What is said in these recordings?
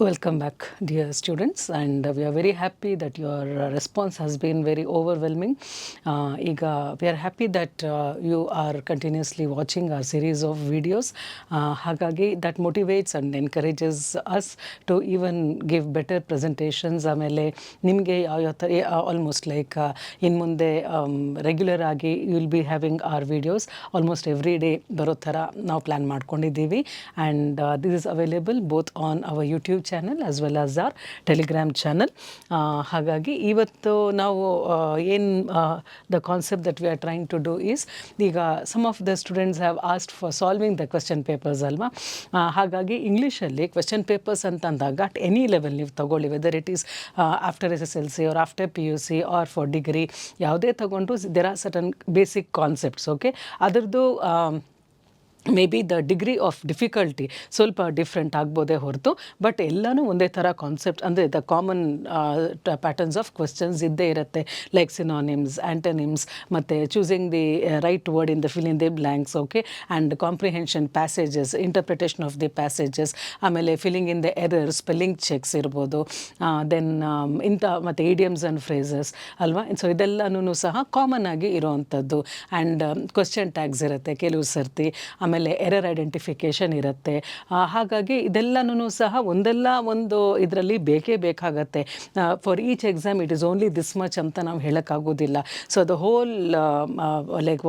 Welcome back, dear students, and we are very happy that your response has been very overwhelming. We are happy that you are continuously watching our series of videos. Hagagi, that motivates and encourages us to even give better presentations. Amele nimge almost like in munde regular agi you will be having our videos almost every day baro thara ನಾವು plan ಮಾಡ್ಕೊಂಡಿದ್ದೀವಿ, and this is available both on our YouTube channel as well as our Telegram channel. ಹಾಗಾಗಿ ಇವತ್ತು ನಾವು ಏನು the concept that we are trying to do is, ಈಗ some of the students have asked for solving the question papers ಅಲ್ವಾ. ಹಾಗಾಗಿ ಇಂಗ್ಲೀಷಲ್ಲಿ question papers ಅಂತಂದಾಗ at any level ನೀವು ತಗೊಳ್ಳಿ, whether it is after SSLC or after PUC or for degree, ಯಾವುದೇ ತಗೊಂಡ್ರು there are certain basic concepts. Okay, ಅದರದ್ದು may be the degree of difficulty ಸ್ವಲ್ಪ ಡಿಫ್ರೆಂಟ್ ಆಗ್ಬೋದೇ ಹೊರತು, ಬಟ್ ಎಲ್ಲನೂ ಒಂದೇ ಥರ ಕಾನ್ಸೆಪ್ಟ್, ಅಂದರೆ the common patterns of questions ಇದ್ದೇ ಇರುತ್ತೆ. ಲೈಕ್ ಸಿನಾನಿಮ್ಸ್, ಆ್ಯಂಟನಿಮ್ಸ್, ಮತ್ತು choosing the right word in the fill in the blanks. Okay, and comprehension passages, interpretation of the passages, ಆಮೇಲೆ filling in the error, spelling checks ಇರ್ಬೋದು, then ಮತ್ತು idioms and phrases ಅಲ್ವಾ. So ಇದೆಲ್ಲನೂ ಸಹ common ಆಗಿ ಇರೋವಂಥದ್ದು. And question tags ಇರುತ್ತೆ ಕೆಲವು ಸರ್ತಿ, ಆಮೇಲೆ ಎರರ್ ಐಡೆಂಟಿಫಿಕೇಷನ್ ಇರುತ್ತೆ. ಹಾಗಾಗಿ ಇದೆಲ್ಲನೂ ಸಹ ಒಂದಲ್ಲ ಒಂದು ಇದರಲ್ಲಿ ಬೇಕೇ ಬೇಕಾಗತ್ತೆ. For each exam it is only this much ಅಂತ ನಾವು ಹೇಳೋಕ್ಕಾಗೋದಿಲ್ಲ. So the whole like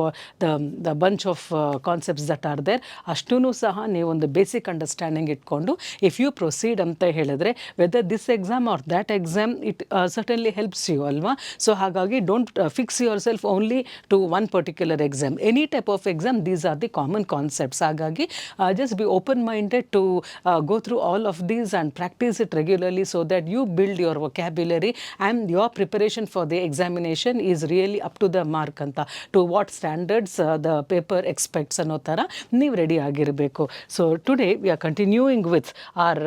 the bunch of concepts that are there, ಅಷ್ಟೂ ಸಹ ನೀವೊಂದು ಬೇಸಿಕ್ ಅಂಡರ್ಸ್ಟ್ಯಾಂಡಿಂಗ್ ಇಟ್ಕೊಂಡು ಇಫ್ ಯು ಪ್ರೊಸೀಡ್ ಅಂತ ಹೇಳಿದ್ರೆ, whether this exam or that exam, it certainly helps you ಅಲ್ವಾ. ಸೊ ಹಾಗಾಗಿ don't fix yourself only to one particular exam. Any type of exam, these are the common concepts. ಹಾಗಾಗಿ just be open-minded to go through all of these and practice it regularly so that you build your vocabulary and your preparation for the examination is really up to the mark anta, to what standards the paper expects ಅನ್ನೋ ಥರ ನೀವು ready ಆಗಿರಬೇಕು. So today we are continuing with our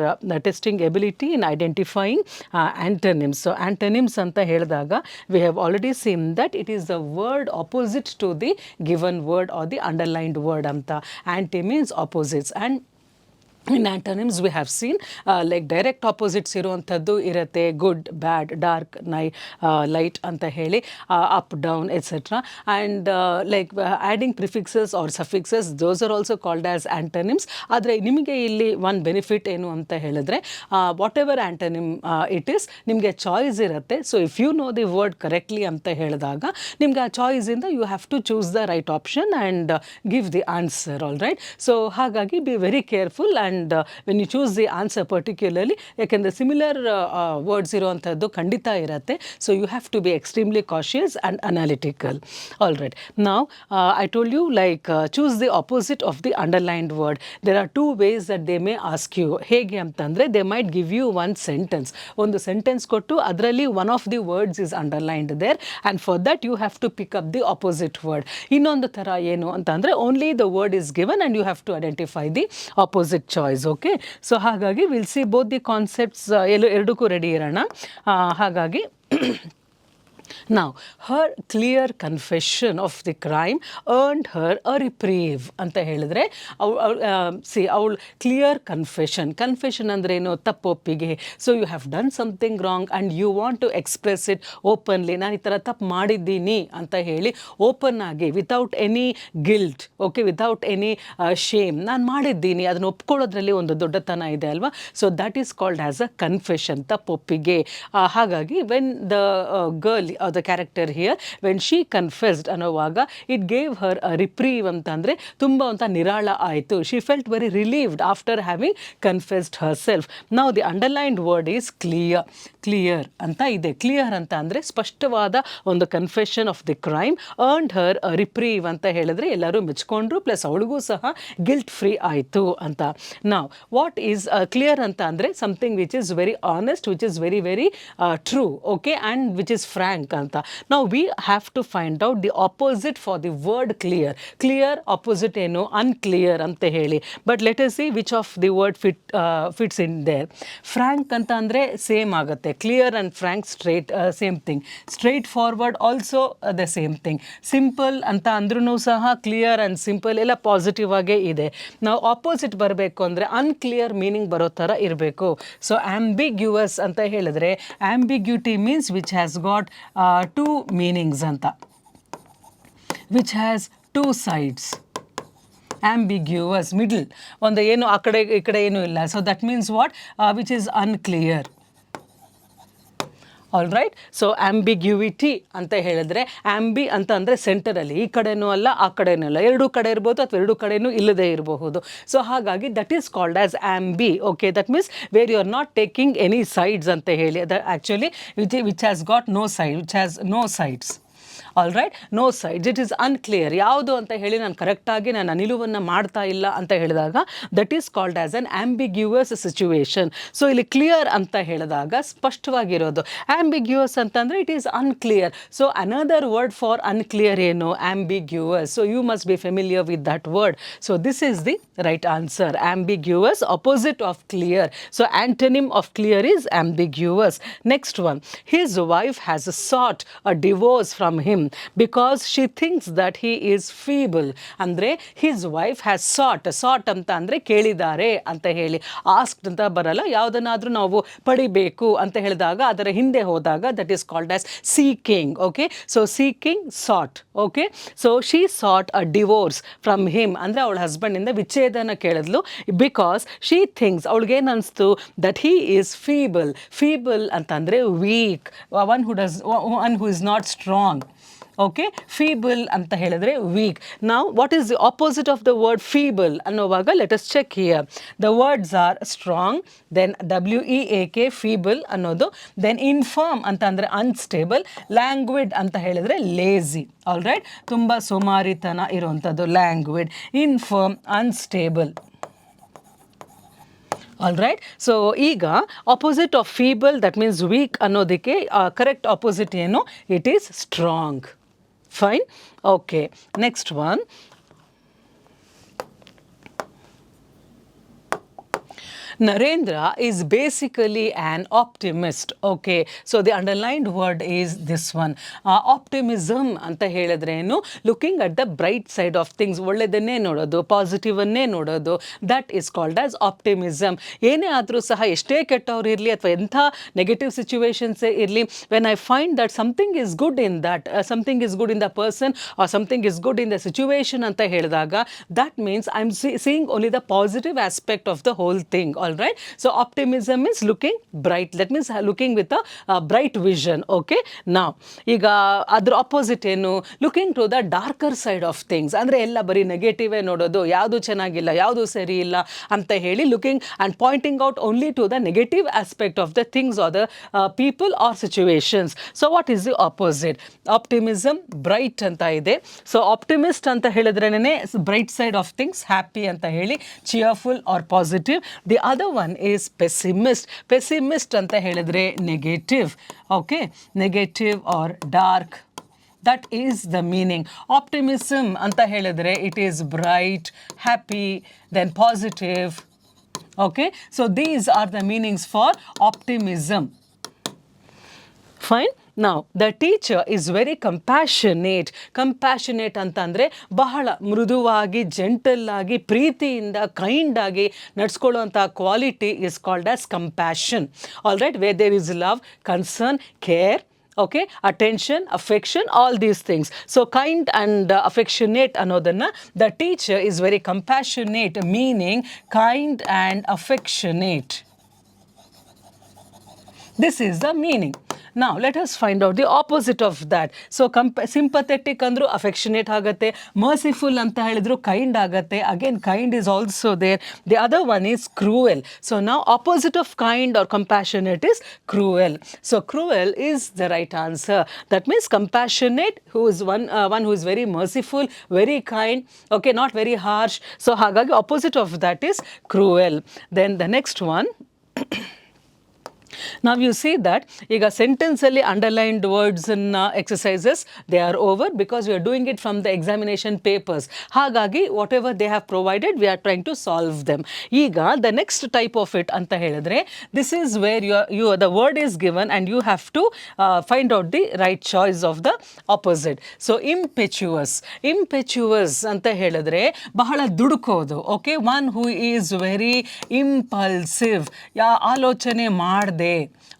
testing ability in identifying antonyms. So antonyms ಅಂತ ಹೇಳಿದಾಗ we have already seen that it is the word opposite to the given word or the underlined word ಅಂತ. Anti means opposites, and in antonyms we have seen like direct opposites ಇರುವಂಥದ್ದು ಇರುತ್ತೆ, good, ಬ್ಯಾಡ್, dark, light ಅಂತ ಹೇಳಿ, up, down, etcetera. And like adding prefixes or suffixes, those are also called as antonyms. ಆದರೆ ನಿಮಗೆ ಇಲ್ಲಿ one benefit ಏನು ಅಂತ ಹೇಳಿದ್ರೆ, whatever antonym it is, ನಿಮಗೆ ಚಾಯ್ಸ್ ಇರುತ್ತೆ. So if you know the word correctly ಅಂತ ಹೇಳಿದಾಗ ನಿಮ್ಗೆ ಆ ಚಾಯ್ಸಿಂದ you have to choose the right option and give the answer. All right. So ಹಾಗಾಗಿ be very careful and when you choose the answer particularly, ಯಾಕೆಂದರೆ similar words ಇರುವಂಥದ್ದು ಖಂಡಿತ ಇರುತ್ತೆ. So you have to be extremely cautious and analytical. All right. ನಾವು I told you like choose the opposite of the underlined word. There are two ways that they may ask you. ಹೇಗೆ ಅಂತಂದರೆ, they might give you one sentence, ಒಂದು sentence ಕೊಟ್ಟು ಅದರಲ್ಲಿ one of the words is underlined there, and for that you have to pick up the opposite word. ಇನ್ನೊಂದು ಥರ ಏನು ಅಂತಂದರೆ, only the word is given and you have to identify the opposite choice. Okay, so ಹಾಗಾಗಿ will see both the concepts. ಎರಡಕ್ಕೂ ready ಇರೋಣ. ಹಾಗಾಗಿ now her clear confession of the crime earned her a reprieve ಅಂತ ಹೇಳಿದ್ರೆ, ಅವಳು clear confession ಅಂದರೆ ಏನು, ತಪ್ಪೊಪ್ಪಿಗೆ. So you have done something wrong and you want to express it openly. ನಾನು ಈ ಥರ ತಪ್ಪು ಮಾಡಿದ್ದೀನಿ ಅಂತ ಹೇಳಿ ಓಪನ್ ಆಗಿ, without any guilt, okay, without any shame, ನಾನು ಮಾಡಿದ್ದೀನಿ, ಅದನ್ನು ಒಪ್ಕೊಳ್ಳೋದ್ರಲ್ಲಿ ಒಂದು ದೊಡ್ಡತನ ಇದೆ ಅಲ್ವಾ. So that is called as a confession, ತಪ್ಪೊಪ್ಪಿಗೆ. ಹಾಗಾಗಿ when the girl the character here, when she confessed ಅನ್ನೋವಾಗ, it gave her a reprieve ಅಂತಂದರೆ ತುಂಬ ಅಂತ ನಿರಾಳ ಆಯಿತು. she felt very relieved after having confessed herself. now the underlined word is clear ಅಂತ ಇದೆ. ಕ್ಲಿಯರ್ ಅಂತ ಅಂದರೆ ಸ್ಪಷ್ಟವಾದ ಒಂದು confession of the crime, earned her a reprieve ಅಂತ ಹೇಳಿದ್ರೆ ಎಲ್ಲರೂ ಮೆಚ್ಕೊಂಡ್ರು, ಪ್ಲಸ್ ಅವಳಿಗೂ ಸಹ ಗಿಲ್ಟ್ ಫ್ರೀ ಆಯಿತು ಅಂತ. now what is clear ಅಂತ ಅಂದರೆ something which is very honest, which is very very true, okay, and which is frank ಅಂತ. Now we have to find out the opposite for the word clear. Clear opposite ಏನು unclear ಅಂತ ಹೇಳಿ. But let us see which of the word fits in there. Frank ಅಂತ ಅಂದರೆ same ಆಗುತ್ತೆ. Clear and frank straight same thing. Straight forward also the same thing. Simple ಅಂತ ಅಂದ್ರೂ ಸಹ clear and simple ಎಲ್ಲ ಪಾಸಿಟಿವ್ ಆಗೇ ಇದೆ. ನಾವು ಆಪೋಸಿಟ್ ಬರಬೇಕು ಅಂದರೆ ಅನ್ಕ್ಲಿಯರ್ ಮೀನಿಂಗ್ ಬರೋ ಥರ ಇರಬೇಕು. ಸೊ ಆಂಬಿಗ್ಯುವಸ್ ಅಂತ ಹೇಳಿದ್ರೆ ambiguity means which has got two meanings ಅಂತ, which has two sides. Ambiguous middle, ಒಂದು ಏನು ಆ ಕಡೆ ಈ ಕಡೆ ಏನೂ ಇಲ್ಲ. So that means what, which is unclear. All right. So ambiguity ಅಂತ ಹೇಳಿದ್ರೆ ಆಂಬಿ ಅಂತ ಅಂದರೆ ಸೆಂಟರಲ್ಲಿ, ಈ ಕಡೆನೂ ಅಲ್ಲ ಆ ಕಡೆನೂ ಅಲ್ಲ, ಎರಡೂ ಕಡೆ ಇರ್ಬೋದು ಅಥವಾ ಎರಡೂ ಕಡೆನೂ ಇಲ್ಲದೇ ಇರಬಹುದು. ಸೊ ಹಾಗಾಗಿ ದಟ್ ಈಸ್ ಕಾಲ್ಡ್ ಆಸ್ ಆಂಬಿ. Okay, that means where you are not taking any sides ಅಂತ ಹೇಳಿ. ಅದು actually which has got no side, which has no sides. All right, no sides. It is unclear. ಯಾವುದು ಅಂತ ಹೇಳಿ ನಾನು ಕರೆಕ್ಟಾಗಿ ನಾನು ನಿಲುವನ್ನು ಮಾಡ್ತಾ ಇಲ್ಲ ಅಂತ ಹೇಳಿದಾಗ that is called as an ambiguous situation. So ಇಲ್ಲಿ ಕ್ಲಿಯರ್ ಅಂತ ಹೇಳಿದಾಗ ಸ್ಪಷ್ಟವಾಗಿರೋದು. ಆಂಬಿಗ್ಯೂವಸ್ ಅಂತಂದರೆ it is unclear. So another word for unclear ಏನು? Ambiguous. So you must be familiar with that word. So this is the right answer. Ambiguous, opposite of clear. So antonym of clear is ambiguous. Next one, his wife has sought a divorce from him because she thinks that he is feeble. ಅಂದರೆ his wife has sought ಅಂತ ಅಂದರೆ ಕೇಳಿದ್ದಾರೆ ಅಂತ ಹೇಳಿ. Asked ಅಂತ ಬರಲ್ಲ. ಯಾವುದನ್ನಾದರೂ ನಾವು ಪಡಿಬೇಕು ಅಂತ ಹೇಳಿದಾಗ ಅದರ ಹಿಂದೆ ಹೋದಾಗ that is called as seeking. Okay, so seeking, sought. Okay, so she sought a divorce from him ಅಂದರೆ ಅವಳ ಹಸ್ಬೆಂಡಿಂದ ವಿಚ್ಛೇದನ ಕೇಳಿದ್ಲು. ಬಿಕಾಸ್ ಶಿ ಥಿಂಕ್ಸ್, ಅವಳಿಗೇನು ಅನಿಸ್ತು, that he is feeble. Feeble ಅಂತಂದರೆ weak, one who is not strong. Okay, feeble ಅಂತ ಹೇಳಿದ್ರೆ weak. ನಾವು what is the opposite of the word feeble ಅನ್ನೋವಾಗ let us check here. The words are strong, then WEAK feeble ಅನ್ನೋದು, then infirm ಅಂತ ಅಂದರೆ unstable, ಲ್ಯಾಂಗ್ವಿಡ್ ಅಂತ ಹೇಳಿದ್ರೆ lazy. All right, ತುಂಬ ಸೋಮಾರಿತನ ಇರುವಂಥದ್ದು languid, infirm, unstable. All right. So ಈಗ opposite of feeble that means weak ಅನ್ನೋದಕ್ಕೆ ಕರೆಕ್ಟ್ ಆಪೋಸಿಟ್ ಏನು? It is strong. Fine. Okay, next one. Narendra is basically an optimist. Okay, so the underlined word is this one. Optimism ಅಂತ ಹೇಳಿದ್ರೇನು? Looking at the bright side of things. ಒಳ್ಳೆಯದನ್ನೇ ನೋಡೋದು, ಪಾಸಿಟಿವನ್ನೇ ನೋಡೋದು. That is called as optimism. ಏನೇ ಆದರೂ ಸಹ, ಎಷ್ಟೇ ಕೆಟ್ಟವ್ರು ಇರಲಿ ಅಥವಾ ಎಂಥ ನೆಗೆಟಿವ್ ಸಿಚುವೇಶನ್ಸೇ ಇರಲಿ, when I find that something is good in that, something is good in the person or something is good in the situation ಅಂತ ಹೇಳಿದಾಗ that means I am seeing only the positive aspect of the whole thing. All right, so optimism is looking bright, that means looking with a bright vision. Okay, now ಈಗ ಅದ್ರ opposite ಏನು? Looking to the darker side of things. ಅಂದರೆ ಎಲ್ಲ ಬರೀ ನೆಗೆಟಿವೇ ನೋಡೋದು, ಯಾವುದು ಚೆನ್ನಾಗಿಲ್ಲ, ಯಾವುದು ಸರಿ ಇಲ್ಲ ಅಂತ ಹೇಳಿ looking and pointing out only to the negative aspect of the things or the people or situations. So what is the opposite? Optimism, bright ಅಂತ ಇದೆ. ಸೊ ಆಪ್ಟಿಮಿಸ್ಟ್ ಅಂತ ಹೇಳಿದ್ರೇನೆ bright side of things, happy ಅಂತ ಹೇಳಿ, cheerful or positive. The other one is pessimist. Pessimist ಅಂತ ಹೇಳಿದ್ರೆ negative. Okay, negative or dark. That is the meaning. Optimism ಅಂತ ಹೇಳಿದ್ರೆ it is bright, happy, then positive. Okay, so these are the meanings for optimism. Fine. Now, the teacher is very compassionate. Compassionate ಅಂತಂದರೆ ಬಹಳ ಮೃದುವಾಗಿ, gentle ಆಗಿ, ಪ್ರೀತಿಯಿಂದ, kind ಆಗಿ ನಡ್ಸ್ಕೊಳ್ಳುವಂಥ quality is called as compassion. All right, where there is love, concern, care, okay, attention, affection, all these things. So kind and affectionate ಅನ್ನೋದನ್ನು, the teacher is very compassionate, meaning kind and affectionate. This is the meaning. Now let us find out the opposite of that. So sympathetic ಅಂದರೂ affectionate ಆಗುತ್ತೆ, merciful ಅಂತ ಹೇಳಿದ್ರು kind ಆಗುತ್ತೆ. Again kind is also there. The other one is cruel. So now opposite of kind or compassionate is cruel. So cruel is the right answer. That means compassionate, who is one who is very merciful, very kind, okay, not very harsh. So ಹಾಗಾಗಿ opposite of that is cruel. Then the next one Now you see that ಈಗ ಸೆಂಟೆನ್ಸಲ್ಲಿ underlined ವರ್ಡ್ಸನ್ನ exercises they are over because we are doing it from the examination papers. ಹಾಗಾಗಿ whatever they have provided we are trying to solve them. ಈಗ the next type of it ಅಂತ ಹೇಳಿದ್ರೆ this is where you the word is given and you have to find out the right choice of the opposite. So impetuous ಅಂತ ಹೇಳಿದ್ರೆ ಬಹಳ ದುಡುಕೋದು. Okay, one who is very impulsive, ಆಲೋಚನೆ ಮಾಡದೆ,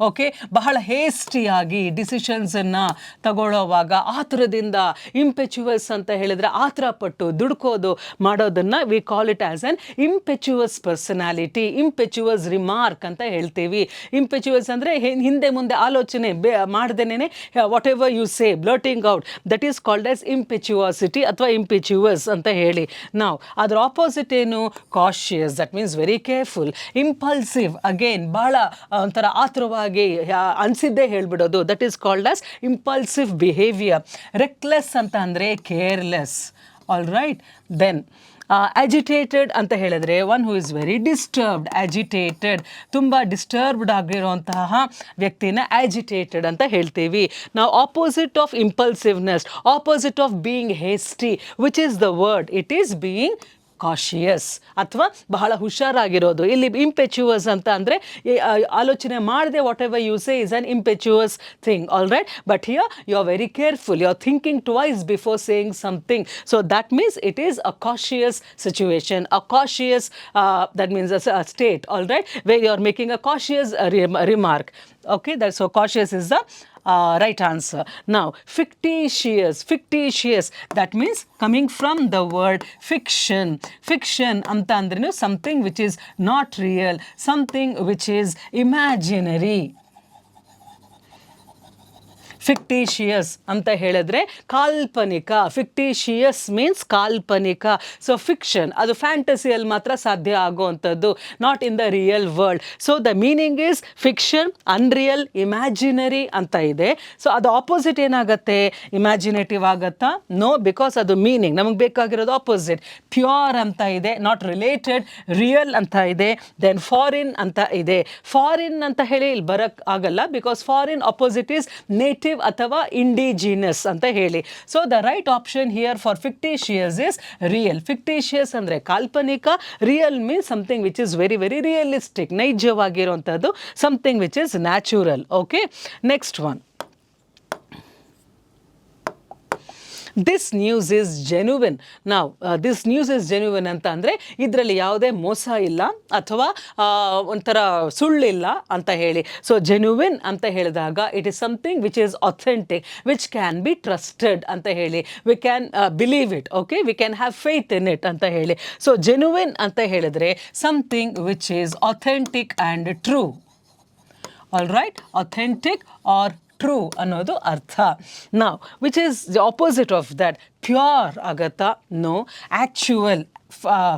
okay, ಬಹಳ ಹೇಸ್ಟಿಯಾಗಿ ಡಿಸಿಷನ್ಸನ್ನು ತಗೊಳ್ಳೋವಾಗ ಆತುರದಿಂದ, ಇಂಪೆಚುವಸ್ ಅಂತ ಹೇಳಿದರೆ ಆತರ ಪಟ್ಟು ದುಡ್ಕೋದು ಮಾಡೋದನ್ನು we call it as an impetuous personality, impetuous remark ಅಂತ ಹೇಳ್ತೀವಿ. ಇಂಪೆಚುವಸ್ ಅಂದರೆ ಹಿಂದೆ ಮುಂದೆ ಆಲೋಚನೆ ಮಾಡ್ದೇನೆ whatever you say blurting out, that is called as impetuosity ಅಥವಾ ಇಂಪೆಚುವಸ್ ಅಂತ ಹೇಳಿ. ನಾವು ಅದರ ಆಪೋಸಿಟ್ ಏನು? Cautious, that means very careful. Impulsive, again ಭಾಳ ಒಂಥರ ಆತುರವಾಗಿ ಅನಿಸಿದ್ದೇ ಹೇಳ್ಬಿಡೋದು, that is called as impulsive behaviour. Reckless ಅಂತ ಅಂದರೆ careless. All right, then agitated ಅಂತ ಹೇಳಿದ್ರೆ one who is very disturbed. Agitated, ತುಂಬ ಡಿಸ್ಟರ್ಬ್ಡ್ ಆಗಿರುವಂತಹ ವ್ಯಕ್ತಿನ ಅಜಿಟೇಟೆಡ್ ಅಂತ ಹೇಳ್ತೀವಿ. ನಾವು opposite of impulsiveness, opposite of being hasty, which is the word? It is being cautious ಅಥವಾ ಬಹಳ ಹುಷಾರಾಗಿರೋದು. ಇಲ್ಲಿ ಇಂಪೆಚುವಸ್ ಅಂತ ಅಂದರೆ ಆಲೋಚನೆ ಮಾಡದೆ whatever you say is an impetuous thing. All right, but here you are very careful, you are thinking twice before saying something. So that means it is a cautious situation, a cautious that means a state, all right, where you are making a cautious remark. Okay, that's so cautious is the right answer. Now fictitious, that means coming from the word fiction anta andrenu something which is not real, something which is imaginary. Fictitious ಅಂತ ಹೇಳಿದ್ರೆ ಕಾಲ್ಪನಿಕ. Fictitious means ಕಾಲ್ಪನಿಕ. So fiction ಅದು ಫ್ಯಾಂಟಸಿಯಲ್ಲಿ ಮಾತ್ರ ಸಾಧ್ಯ ಆಗುವಂಥದ್ದು, not in the real world. So the meaning is fiction, unreal, imaginary ಅಂತ ಇದೆ. ಸೊ ಅದು ಆಪೋಸಿಟ್ ಏನಾಗುತ್ತೆ? ಇಮ್ಯಾಜಿನೇಟಿವ್ ಆಗುತ್ತಾ? ನೋ, ಬಿಕಾಸ್ ಅದು ಮೀನಿಂಗ್ ನಮಗೆ ಬೇಕಾಗಿರೋದು ಆಪೋಸಿಟ್. ಪ್ಯೂರ್ ಅಂತ ಇದೆ, ನಾಟ್ ರಿಲೇಟೆಡ್. ರಿಯಲ್ ಅಂತ ಇದೆ, ದೆನ್ ಫಾರಿನ್ ಅಂತ ಇದೆ. ಫಾರಿನ್ ಅಂತ ಹೇಳಿ ಇಲ್ಲಿ ಬರಕ್ ಆಗಲ್ಲ, because foreign opposite is native ಅಥವಾ ಇಂಡಿಜಿನಸ್ ಅಂತ ಹೇಳಿ. So the right option here for fictitious is real. Fictitious ಅಂದರೆ ಕಾಲ್ಪನಿಕ, real means something which is very very realistic, ನೈಜವಾಗಿರುವಂಥದ್ದು, something which is natural. Okay, next one. This news is genuine. ನಾವು this news is ಜೆನ್ಯುವಿನ್ ಅಂತ ಅಂದರೆ ಇದರಲ್ಲಿ ಯಾವುದೇ ಮೋಸ ಇಲ್ಲ ಅಥವಾ ಒಂಥರ ಸುಳ್ಳಿಲ್ಲ ಅಂತ ಹೇಳಿ. ಸೊ ಜೆನ್ಯುವಿನ್ ಅಂತ ಹೇಳಿದಾಗ it is something which is authentic, which can be trusted ಅಂತ ಹೇಳಿ. We can believe it, okay, we can have faith in it ಅಂತ ಹೇಳಿ. ಸೊ ಜೆನ್ಯುವಿನ್ ಅಂತ ಹೇಳಿದ್ರೆ something which is authentic and true. All right, authentic or true ಅನ್ನೋದು ಅರ್ಥ. ನಾವು which is the opposite of that? Pure ಆಗತ್ತಾ? ನೋ. ಆ್ಯಕ್ಚುವಲ್,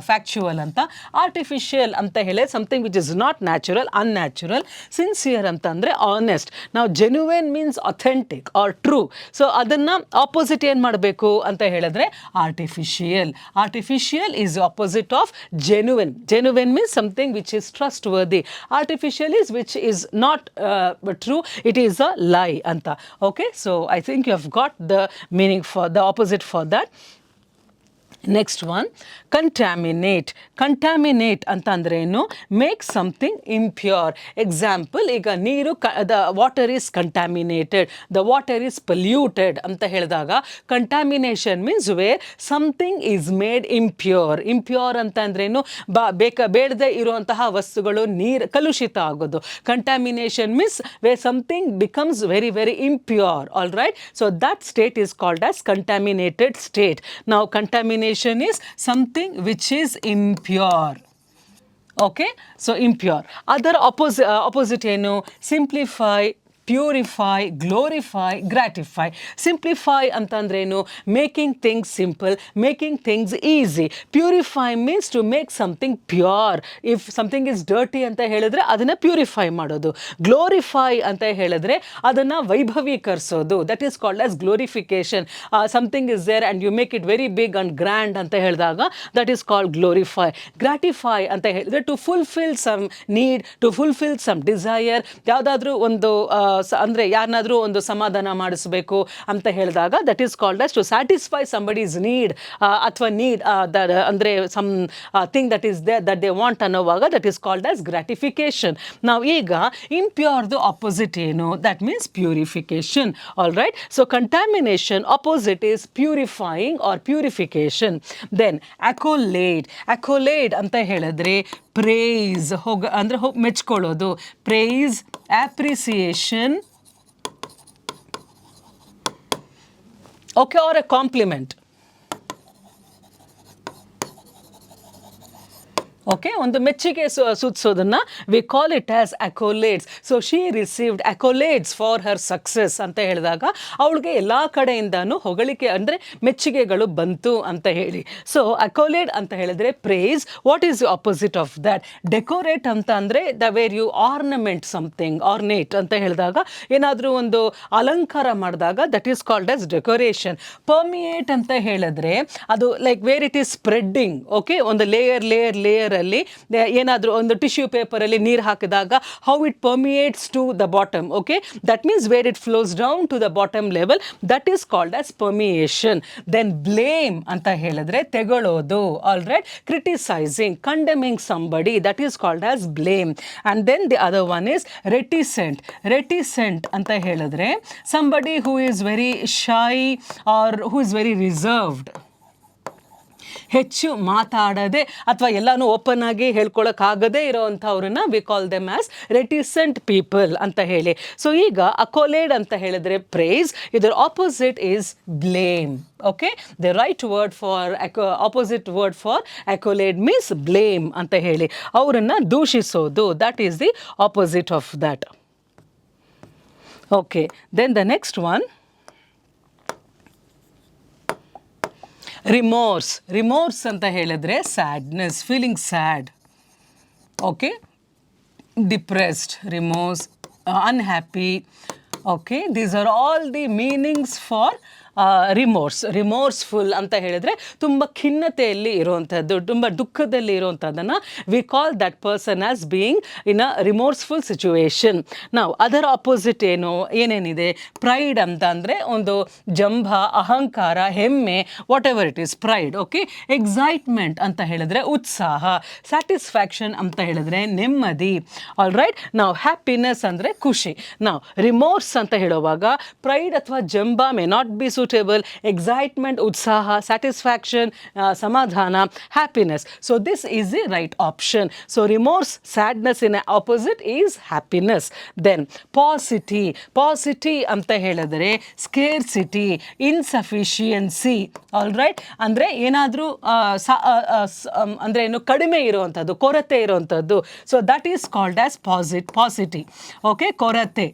ಫ್ಯಾಕ್ಚುವಲ್ ಅಂತ. Artificial ಅಂತ ಹೇಳಿ something which is not natural, unnatural. Sincere ಅಂತ ಅಂದರೆ ಆನೆಸ್ಟ್. ನಾವು genuine means authentic or true. So ಅದನ್ನು ಆಪೋಸಿಟ್ ಏನು ಮಾಡಬೇಕು ಅಂತ ಹೇಳಿದ್ರೆ artificial. Artificial is opposite of genuine. Genuine means something which is trustworthy. Artificial is which is not true, it is a lie ಅಂತ. Okay, so I think you have got the meaning for the opposite for that. Next one, contaminate. Contaminate ಅಂತ ಅಂದರೆ ಏನು? Make something impure. Example, ಈಗ ನೀರು the water is contaminated, the water is polluted ಅಂತ ಹೇಳಿದಾಗ contamination means where something is made impure. Impure ಅಂತ ಅಂದ್ರೇನು? ಬೇಡದೇ ಇರುವಂತಹ ವಸ್ತುಗಳು ನೀರು ಕಲುಷಿತ ಆಗೋದು. Contamination means where something becomes very very impure. All right, so that state is called as contaminated state. ನಾವು contamination is something which is impure. Okay, so impure. Other opposite ಏನು? Simplify, purify, glorify, gratify. Simplify ಅಂತಂದ್ರೇನು? Making things simple, making things easy. Purify means to make something pure. If something is dirty ಅಂತ ಹೇಳಿದ್ರೆ ಅದನ್ನು purify ಮಾಡೋದು. Glorify ಅಂತ ಹೇಳಿದ್ರೆ ಅದನ್ನು ವೈಭವೀಕರಿಸೋದು. That is called as glorification. Something is there and you make it very big and grand ಅಂತ ಹೇಳಿದಾಗ that is called glorify. Gratify ಅಂತ ಹೇಳಿದ್ರೆ to fulfil some need, to fulfil some desire. ಯಾವುದಾದ್ರೂ ಒಂದು ಅಂದರೆ ಯಾರನ್ನಾದರೂ ಒಂದು ಸಮಾಧಾನ ಮಾಡಿಸ್ಬೇಕು ಅಂತ ಹೇಳಿದಾಗ that is called as to satisfy somebody's need ಅಥವಾ ನೀಡ್ ಅಂದರೆ something that is there that they want ಅನ್ನೋವಾಗ that is called as gratification. ನಾವು ಈಗ ಇಂಪ್ಯೂರ್ದು ಆಪೋಸಿಟ್ ಏನು? That means purification. All right. So contamination opposite is purifying or purification. Then accolade. Accolade ಅಂತ ಹೇಳಿದ್ರೆ praise, ಅಂದರೆ ಮೆಚ್ಕೊಳ್ಳೋದು. Praise, appreciation, okay, or a compliment. Okay, ಒಂದು ಮೆಚ್ಚುಗೆ ಸೂಚಿಸೋದನ್ನು we call it as accolades. So she received accolades for her success ಅಂತ ಹೇಳಿದಾಗ ಅವಳಿಗೆ ಎಲ್ಲ ಕಡೆಯಿಂದನೂ ಹೊಗಳಿಕೆ ಅಂದರೆ ಮೆಚ್ಚುಗೆಗಳು ಬಂತು ಅಂತ ಹೇಳಿ. ಸೊ ಅಕೋಲೇಡ್ ಅಂತ ಹೇಳಿದ್ರೆ praise. What is the opposite of that? Decorate ಅಂತ ಅಂದರೆ the where you ornament something, ornate ಅಂತ ಹೇಳಿದಾಗ ಏನಾದರೂ ಒಂದು ಅಲಂಕಾರ ಮಾಡಿದಾಗ that is called as decoration. Permeate ಅಂತ ಹೇಳಿದ್ರೆ ಅದು like where it is spreading. Okay, ಒಂದು ಲೇಯರ್ ಅಲ್ಲಿ ಏನಾದರೂ ಒಂದು ಟಿಶ್ಯೂ ಪೇಪರಲ್ಲಿ ನೀರು ಹಾಕಿದಾಗ how it permeates to the bottom. Okay, that means where it flows down to the bottom level, that is called as permeation. Then blame ಅಂತ ಹೇಳಿದ್ರೆ ತೆಗಳೋದು. All right. Criticising, condemning somebody, that is called as blame. And then the other one is reticent. Reticent ಅಂತ ಹೇಳಿದ್ರೆ somebody who is very shy or who is very reserved. ಹೆಚ್ಚು ಮಾತಾಡದೆ ಅಥವಾ ಎಲ್ಲನೂ open ಆಗಿ ಹೇಳ್ಕೊಳಕ್ಕಾಗದೇ ಇರೋವಂಥವ್ರನ್ನ we call them as reticent people ಅಂತ ಹೇಳಿ. ಸೊ ಈಗ ಅಕೋಲೇಡ್ ಅಂತ ಹೇಳಿದ್ರೆ ಪ್ರೇಸ್, ಇದರ opposite is blame. Okay, the right word for opposite word for accolade means blame ಅಂತ ಹೇಳಿ. ಅವರನ್ನು ದೂಷಿಸೋದು, that is the opposite of that. Okay, then the next one remorse. Remorse ಅಂತ ಹೇಳಿದ್ರೆ sadness, feeling sad. Okay, depressed, remorse, unhappy. Okay, these are all the meanings for remorse. Remorseful ಅಂತ ಹೇಳಿದರೆ ತುಂಬ ಖಿನ್ನತೆಯಲ್ಲಿ ಇರುವಂಥದ್ದು, ತುಂಬ ದುಃಖದಲ್ಲಿ ಇರುವಂಥದ್ದನ್ನು we call that person as being in a remorseful situation. ನಾವು ಅದರ ಆಪೋಸಿಟ್ ಏನೇನಿದೆ? ಪ್ರೈಡ್ ಅಂತ ಅಂದರೆ ಒಂದು ಜಂಭ, ಅಹಂಕಾರ, ಹೆಮ್ಮೆ, what ever it is, pride. Okay, excitement ಅಂತ ಹೇಳಿದ್ರೆ ಉತ್ಸಾಹ, ಸ್ಯಾಟಿಸ್ಫ್ಯಾಕ್ಷನ್ ಅಂತ ಹೇಳಿದ್ರೆ ನೆಮ್ಮದಿ. All right. ನಾವು ಹ್ಯಾಪಿನೆಸ್ ಅಂದರೆ ಖುಷಿ. ನಾವು ರಿಮೋರ್ಸ್ ಅಂತ ಹೇಳುವಾಗ ಪ್ರೈಡ್ ಅಥವಾ ಜಂಭ may not be suitable, excitement, utsaha, satisfaction, samadhana, happiness. So this is the right option. So remorse, sadness in opposite is happiness. Then paucity. Paucity anta helidre scarcity, insufficiency. All right. ಅಂದ್ರೆ ಏನಾದರೂ ಅಂದರೆ ಏನು ಕಡಿಮೆ ಇರುವಂಥದ್ದು, ಕೊರತೆ ಇರುವಂಥದ್ದು. So that is called as paucity. Okay, ಕೊರತೆ,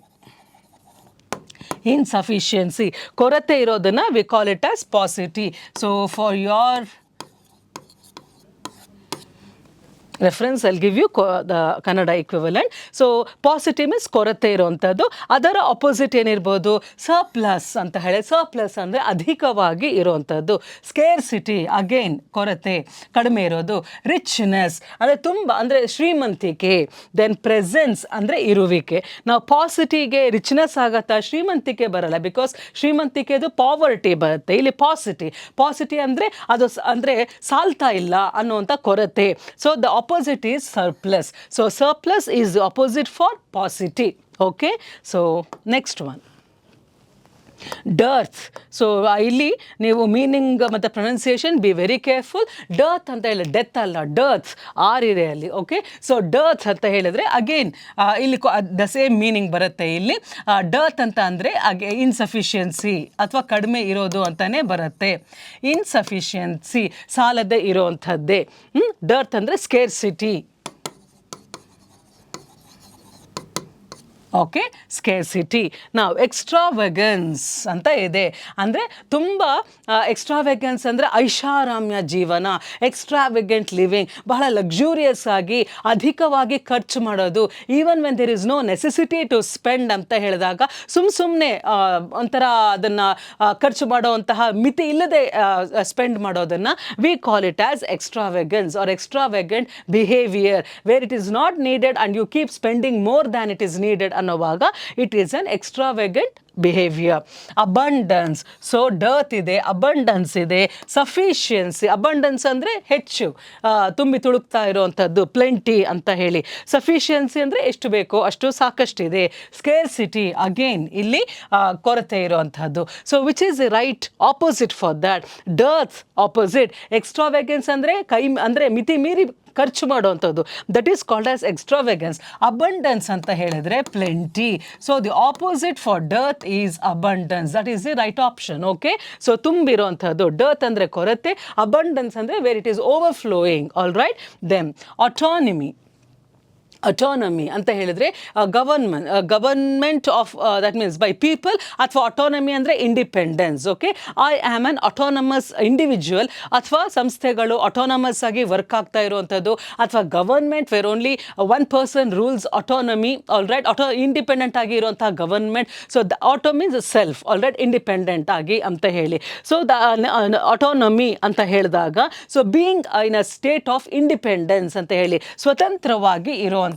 insufficiency. ಕೊರತೆ ಇರೋದನ್ನು V call it as paucity. So for your reference I'll give you the Kannada equivalent. So paucity means ಕೊರತೆ ಇರುವಂಥದ್ದು. ಅದರ ಆಪೋಸಿಟ್ ಏನಿರ್ಬೋದು? ಸರ್ಪ್ಲಸ್ ಅಂತ ಹೇಳಿ. ಸರ್ಪ್ಲಸ್ ಅಂದರೆ ಅಧಿಕವಾಗಿ ಇರುವಂಥದ್ದು. ಸ್ಕೇರ್ಸಿಟಿ ಅಗೇನ್ ಕೊರತೆ, ಕಡಿಮೆ ಇರೋದು. ರಿಚ್ನೆಸ್ ಅಂದರೆ ತುಂಬ ಅಂದರೆ ಶ್ರೀಮಂತಿಕೆ. ದೆನ್ ಪ್ರೆಸೆನ್ಸ್ ಅಂದರೆ ಇರುವಿಕೆ. ನಾವು ಪಾಸಿಟಿಗೆ ರಿಚ್ನೆಸ್ ಆಗತ್ತಾ? ಶ್ರೀಮಂತಿಕೆ ಬರಲ್ಲ, ಬಿಕಾಸ್ ಶ್ರೀಮಂತಿಕೆದು ಪಾವರ್ಟಿ ಬರುತ್ತೆ. ಇಲ್ಲಿ ಪಾಸಿಟಿ ಅಂದರೆ ಅದು ಅಂದರೆ ಸಾಲ್ತಾ ಇಲ್ಲ ಅನ್ನುವಂಥ ಕೊರತೆ. So the opposite is surplus. So surplus is the opposite for paucity. Okay, so next one dearth. So ಇಲ್ಲಿ ನೀವು ಮೀನಿಂಗ್ ಮತ್ತು pronunciation B very careful. Dearth ಅಂತ ಹೇಳಿ ಡೆತ್ ಅಲ್ಲ, ಡರ್ತ್ ಆರ್ ಇದೆ ಅಲ್ಲಿ. ಓಕೆ, ಸೊ ಡರ್ತ್ ಅಂತ ಹೇಳಿದ್ರೆ ಅಗೇನ್ ಇಲ್ಲಿ ದ ಸೇಮ್ ಮೀನಿಂಗ್ ಬರುತ್ತೆ ಇಲ್ಲಿ. ಡರ್ತ್ ಅಂತ ಅಂದರೆ ಇನ್ಸಫಿಷಿಯನ್ಸಿ ಅಥವಾ ಕಡಿಮೆ ಇರೋದು ಅಂತಲೇ ಬರುತ್ತೆ. ಇನ್ಸಫಿಷಿಯನ್ಸಿ ಸಾಲದೇ ಇರೋವಂಥದ್ದೇ. ಡರ್ತ್ ಅಂದರೆ ಸ್ಕೇರ್ಸಿಟಿ. Okay, scarcity. ನಾವು ಎಕ್ಸ್ಟ್ರಾವೆಗನ್ಸ್ ಅಂತ ಇದೆ, ಅಂದರೆ ತುಂಬ ಎಕ್ಸ್ಟ್ರಾವೆಗನ್ಸ್ ಅಂದರೆ ಐಷಾರಾಮ್ಯ ಜೀವನ, ಎಕ್ಸ್ಟ್ರಾವೆಗೆಂಟ್ ಲಿವಿಂಗ್, ಬಹಳ ಲಕ್ಸುರಿಯಸ್ ಆಗಿ ಅಧಿಕವಾಗಿ ಖರ್ಚು ಮಾಡೋದು. Even when there is no necessity to spend ಅಂತ ಹೇಳಿದಾಗ ಸುಮ್ಮನೆ ಒಂಥರ ಅದನ್ನು ಖರ್ಚು ಮಾಡುವಂತಹ ಮಿತಿ ಇಲ್ಲದೆ ಸ್ಪೆಂಡ್ ಮಾಡೋದನ್ನು we call it as extravagance or extravagant behaviour, where it is not needed and you keep spending more than it is needed ಅನ್ನೋವಾಗ it is an extravagant behaviour. Abundance, so dearth ಇದೆ, abundance ಇದೆ, sufficiency. Abundance ಅಂದರೆ ಹೆಚ್ಚು, ತುಂಬಿ ತುಳುಕ್ತಾ ಇರುವಂಥದ್ದು, plenty ಅಂತ ಹೇಳಿ. Sufficiency ಅಂದರೆ ಎಷ್ಟು ಬೇಕೋ ಅಷ್ಟು ಸಾಕಷ್ಟಿದೆ. ಸ್ಕೇರ್ಸಿಟಿ ಅಗೇನ್ ಇಲ್ಲಿ ಕೊರತೆ ಇರುವಂಥದ್ದು. So which is the right opposite for that? Dearth opposite. Extravagance ಅಂದರೆ ಮಿತಿ ಮೀರಿ ಖರ್ಚು ಮಾಡುವಂಥದ್ದು, that is called as extravagance. Abundance ಅಂತ ಹೇಳಿದ್ರೆ plenty. So the opposite for dearth is abundance, that is the right option. Okay, so ತುಂಬಿರುವಂಥದ್ದು. Dearth ಅಂದರೆ ಕೊರತೆ, ಅಬಂಡನ್ಸ್ ಅಂದರೆ where it is overflowing. All right. Then autonomy. Autonomy ಅಂತ ಹೇಳಿದರೆ government of that means by people, ಅಥವಾ ಅಟೋನಮಿ ಅಂದರೆ independence. Okay, I am an autonomous individual, ಅಥವಾ ಸಂಸ್ಥೆಗಳು ಅಟೋನಮಸ್ ಆಗಿ ವರ್ಕ್ ಆಗ್ತಾ ಇರುವಂಥದ್ದು, ಅಥವಾ government where only one person rules, autonomy. All right. Independent ಆಗಿ ಇರುವಂತಹ government. So the auto means self, all right, independent ಆಗಿ ಅಂತ ಹೇಳಿ. ಸೊ ದ ಅಟೋನಮಿ ಅಂತ ಹೇಳಿದಾಗ so being in a state of independence ಅಂತ ಹೇಳಿ, ಸ್ವತಂತ್ರವಾಗಿ ಇರುವಂಥದ್ದು.